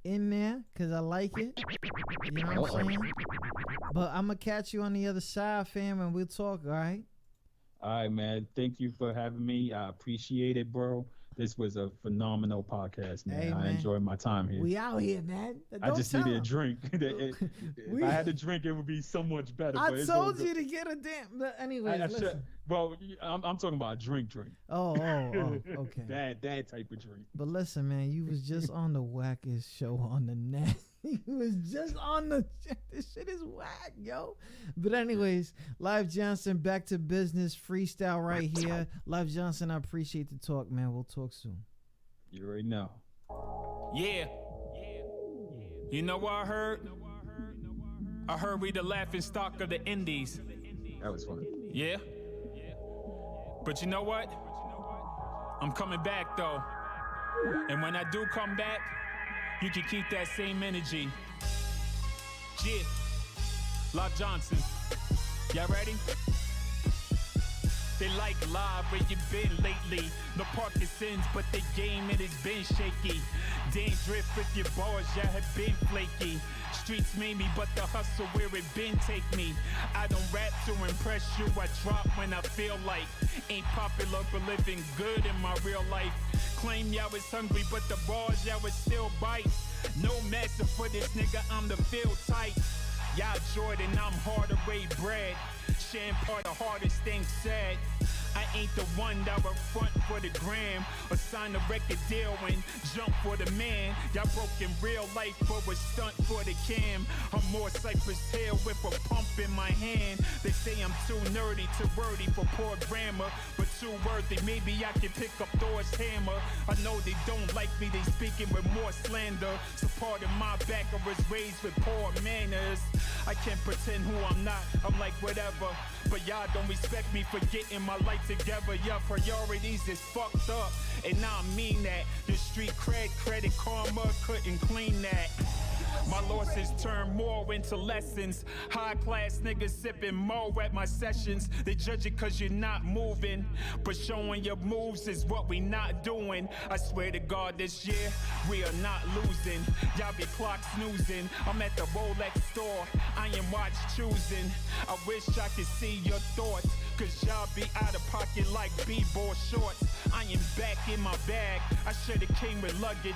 in there because I like it. You know what I'm saying? But I'm going to catch you on the other side, fam, and we'll talk, all right? All right, man. Thank you for having me. I appreciate it, bro. This was a phenomenal podcast, man. Hey, I enjoyed my time here. We out here, man. I just needed a drink. If I had a drink, it would be so much better. I told you to get a damn. But anyway, listen. Well, I'm talking about a drink. Oh, okay. that type of drink. But listen, man, you was just on the wackest show on the net. He was just on the. This shit is whack, yo. But anyways, Live Johnson, back to business, freestyle right here. Live Johnson, I appreciate the talk, man. We'll talk soon. You already know. Yeah. You know what I heard? I heard we the laughing stock of the indies. That was fun. Yeah? But you know what? I'm coming back, though. And when I do come back, you can keep that same energy. Yeah. Live Johnson. Y'all ready? They like live where you been lately. No Parkinson's, but the game it has been shaky. Dandruff with your bars, y'all have been flaky. Streets made me, but the hustle where it been take me. I don't rap to impress you, I drop when I feel like. Ain't popular but living good in my real life. Claim y'all was hungry, but the bars y'all was still bite. No master for this nigga, I'm the field type. Y'all Jordan, I'm harder way bred. Sharing part the hardest thing said. I ain't the one that will front for the gram or sign a record deal and jump for the man. Y'all broke in real life for a stunt for the cam. I'm more Cypress Hill with a pump in my hand. They say I'm too nerdy, too wordy for poor grammar, but too worthy. Maybe I can pick up Thor's hammer. I know they don't like me, they speaking with more slander. So part of my back I was raised with poor manners. I can't pretend who I'm not, I'm like whatever. But y'all don't respect me for getting my life together. Your priorities is fucked up, and I mean that. The street credit karma couldn't clean that. My losses turn more into lessons. High class niggas sipping more at my sessions. They judge it cause you're not moving, but showing your moves is what we not doing. I swear to God this year, we are not losing. Y'all be clock snoozing. I'm at the Rolex store, I am watch choosing. I wish I could see your thoughts, cause y'all be out of pocket like b-ball shorts. I am back in my bag, I should've came with luggage.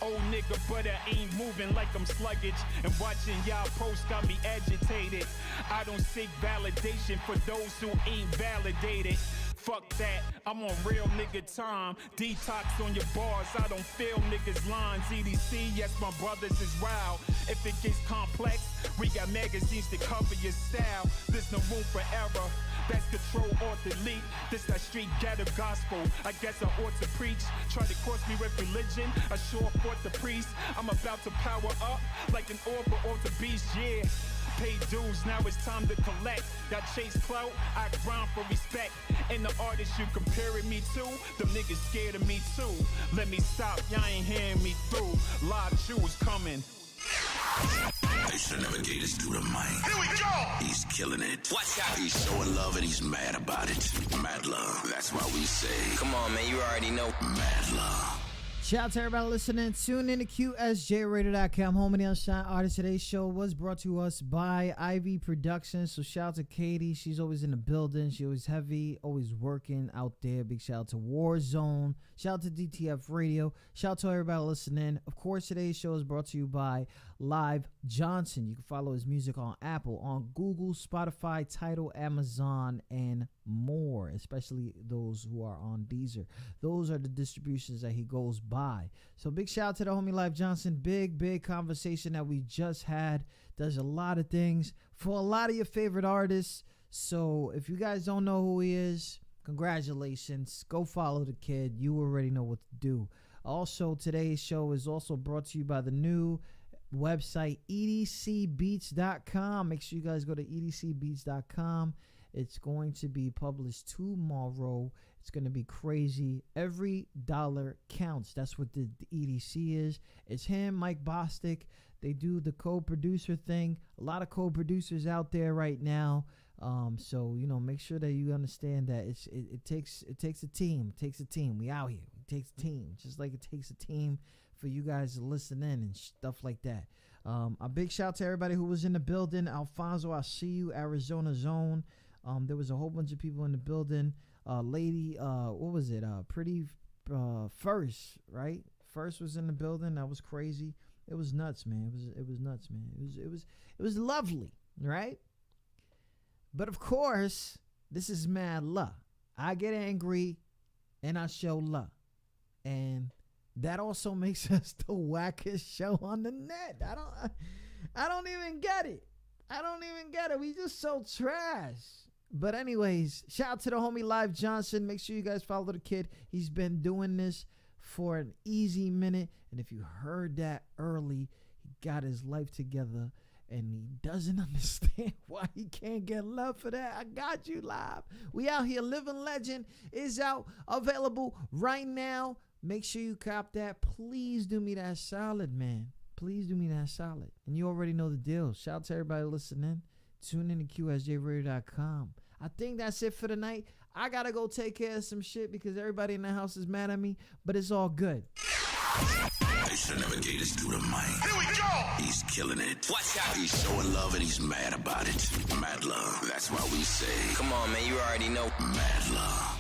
Old nigga, but I ain't moving like I'm sluggish. And watching y'all post got me agitated. I don't seek validation for those who ain't validated. Fuck that, I'm on real nigga time. Detox on your bars, I don't feel niggas' lines. EDC, yes, my brothers is wild. If it gets complex, we got magazines to cover your style. There's no room for error. That's control or delete. This that street ghetto gospel. I guess I ought to preach. Try to cross me with religion. I sure fought the priest. I'm about to power up like an orb or the beast. Yeah. Pay dues, now it's time to collect. Y'all chase clout, I grind for respect. And the artists you comparing me to, them niggas scared of me too. Let me stop, y'all ain't hearing me through. Live Jews coming. They should never gave this dude a mic. Here we go! He's killing it. Watch out. He's showing love and he's mad about it. Mad love. That's why we say. Come on, man, you already know. Mad love. Shout out to everybody listening. Tune in to QSJRadio.com. Home of the Unsigned Artist. Today's show was brought to us by Ivy Productions. So shout out to Katie. She's always in the building. She always heavy, always working out there. Big shout out to Warzone. Shout out to DTF Radio. Shout out to everybody listening. Of course, today's show is brought to you by Live Johnson. You can follow his music on Apple, on Google, Spotify, Tidal, Amazon, and more, especially those who are on Deezer. Those are the distributions that he goes by. So big shout out to the homie Live Johnson. Big conversation that we just had. Does a lot of things for a lot of your favorite artists. So if you guys don't know who he is, congratulations. Go follow the kid. You already know what to do. Also, today's show is also brought to you by the new website edcbeats.com. Make sure you guys go to edcbeats.com. It's going to be published tomorrow. It's going to be crazy. Every dollar counts. That's what the EDC is. It's him, Mike Bostic. They do the co-producer thing. A lot of co-producers out there right now. So, you know, make sure that you understand that it takes a team. It takes a team. We out here. It takes a team. Just like it takes a team for you guys to listen in and stuff like that. A big shout out to everybody who was in the building. Alfonso, I see you. Arizona Zone. There was a whole bunch of people in the building. Lady, what was it? Pretty First, right? First was in the building. That was crazy. It was nuts, man. It was nuts, man. It was lovely, right? But of course, this is mad love. I get angry and I show love. And that also makes us the wackest show on the net. I don't even get it. We just so trash. But anyways, shout out to the homie Livejohnson. Make sure you guys follow the kid. He's been doing this for an easy minute. And if you heard that early, he got his life together. And he doesn't understand why he can't get love for that. I got you, Live. We out here. Living Legend is out, available right now. Make sure you cop that. Please do me that solid, man. Please do me that solid. And you already know the deal. Shout out to everybody listening. Tune in to QSJRadio.com. I think that's it for the night. I got to go take care of some shit because everybody in the house is mad at me, but it's all good. Nation Navigators through the mic. Here we go! He's killing it. Watch out. He's showing love and he's mad about it. Mad love. That's why we say. Come on, man. You already know. Mad love.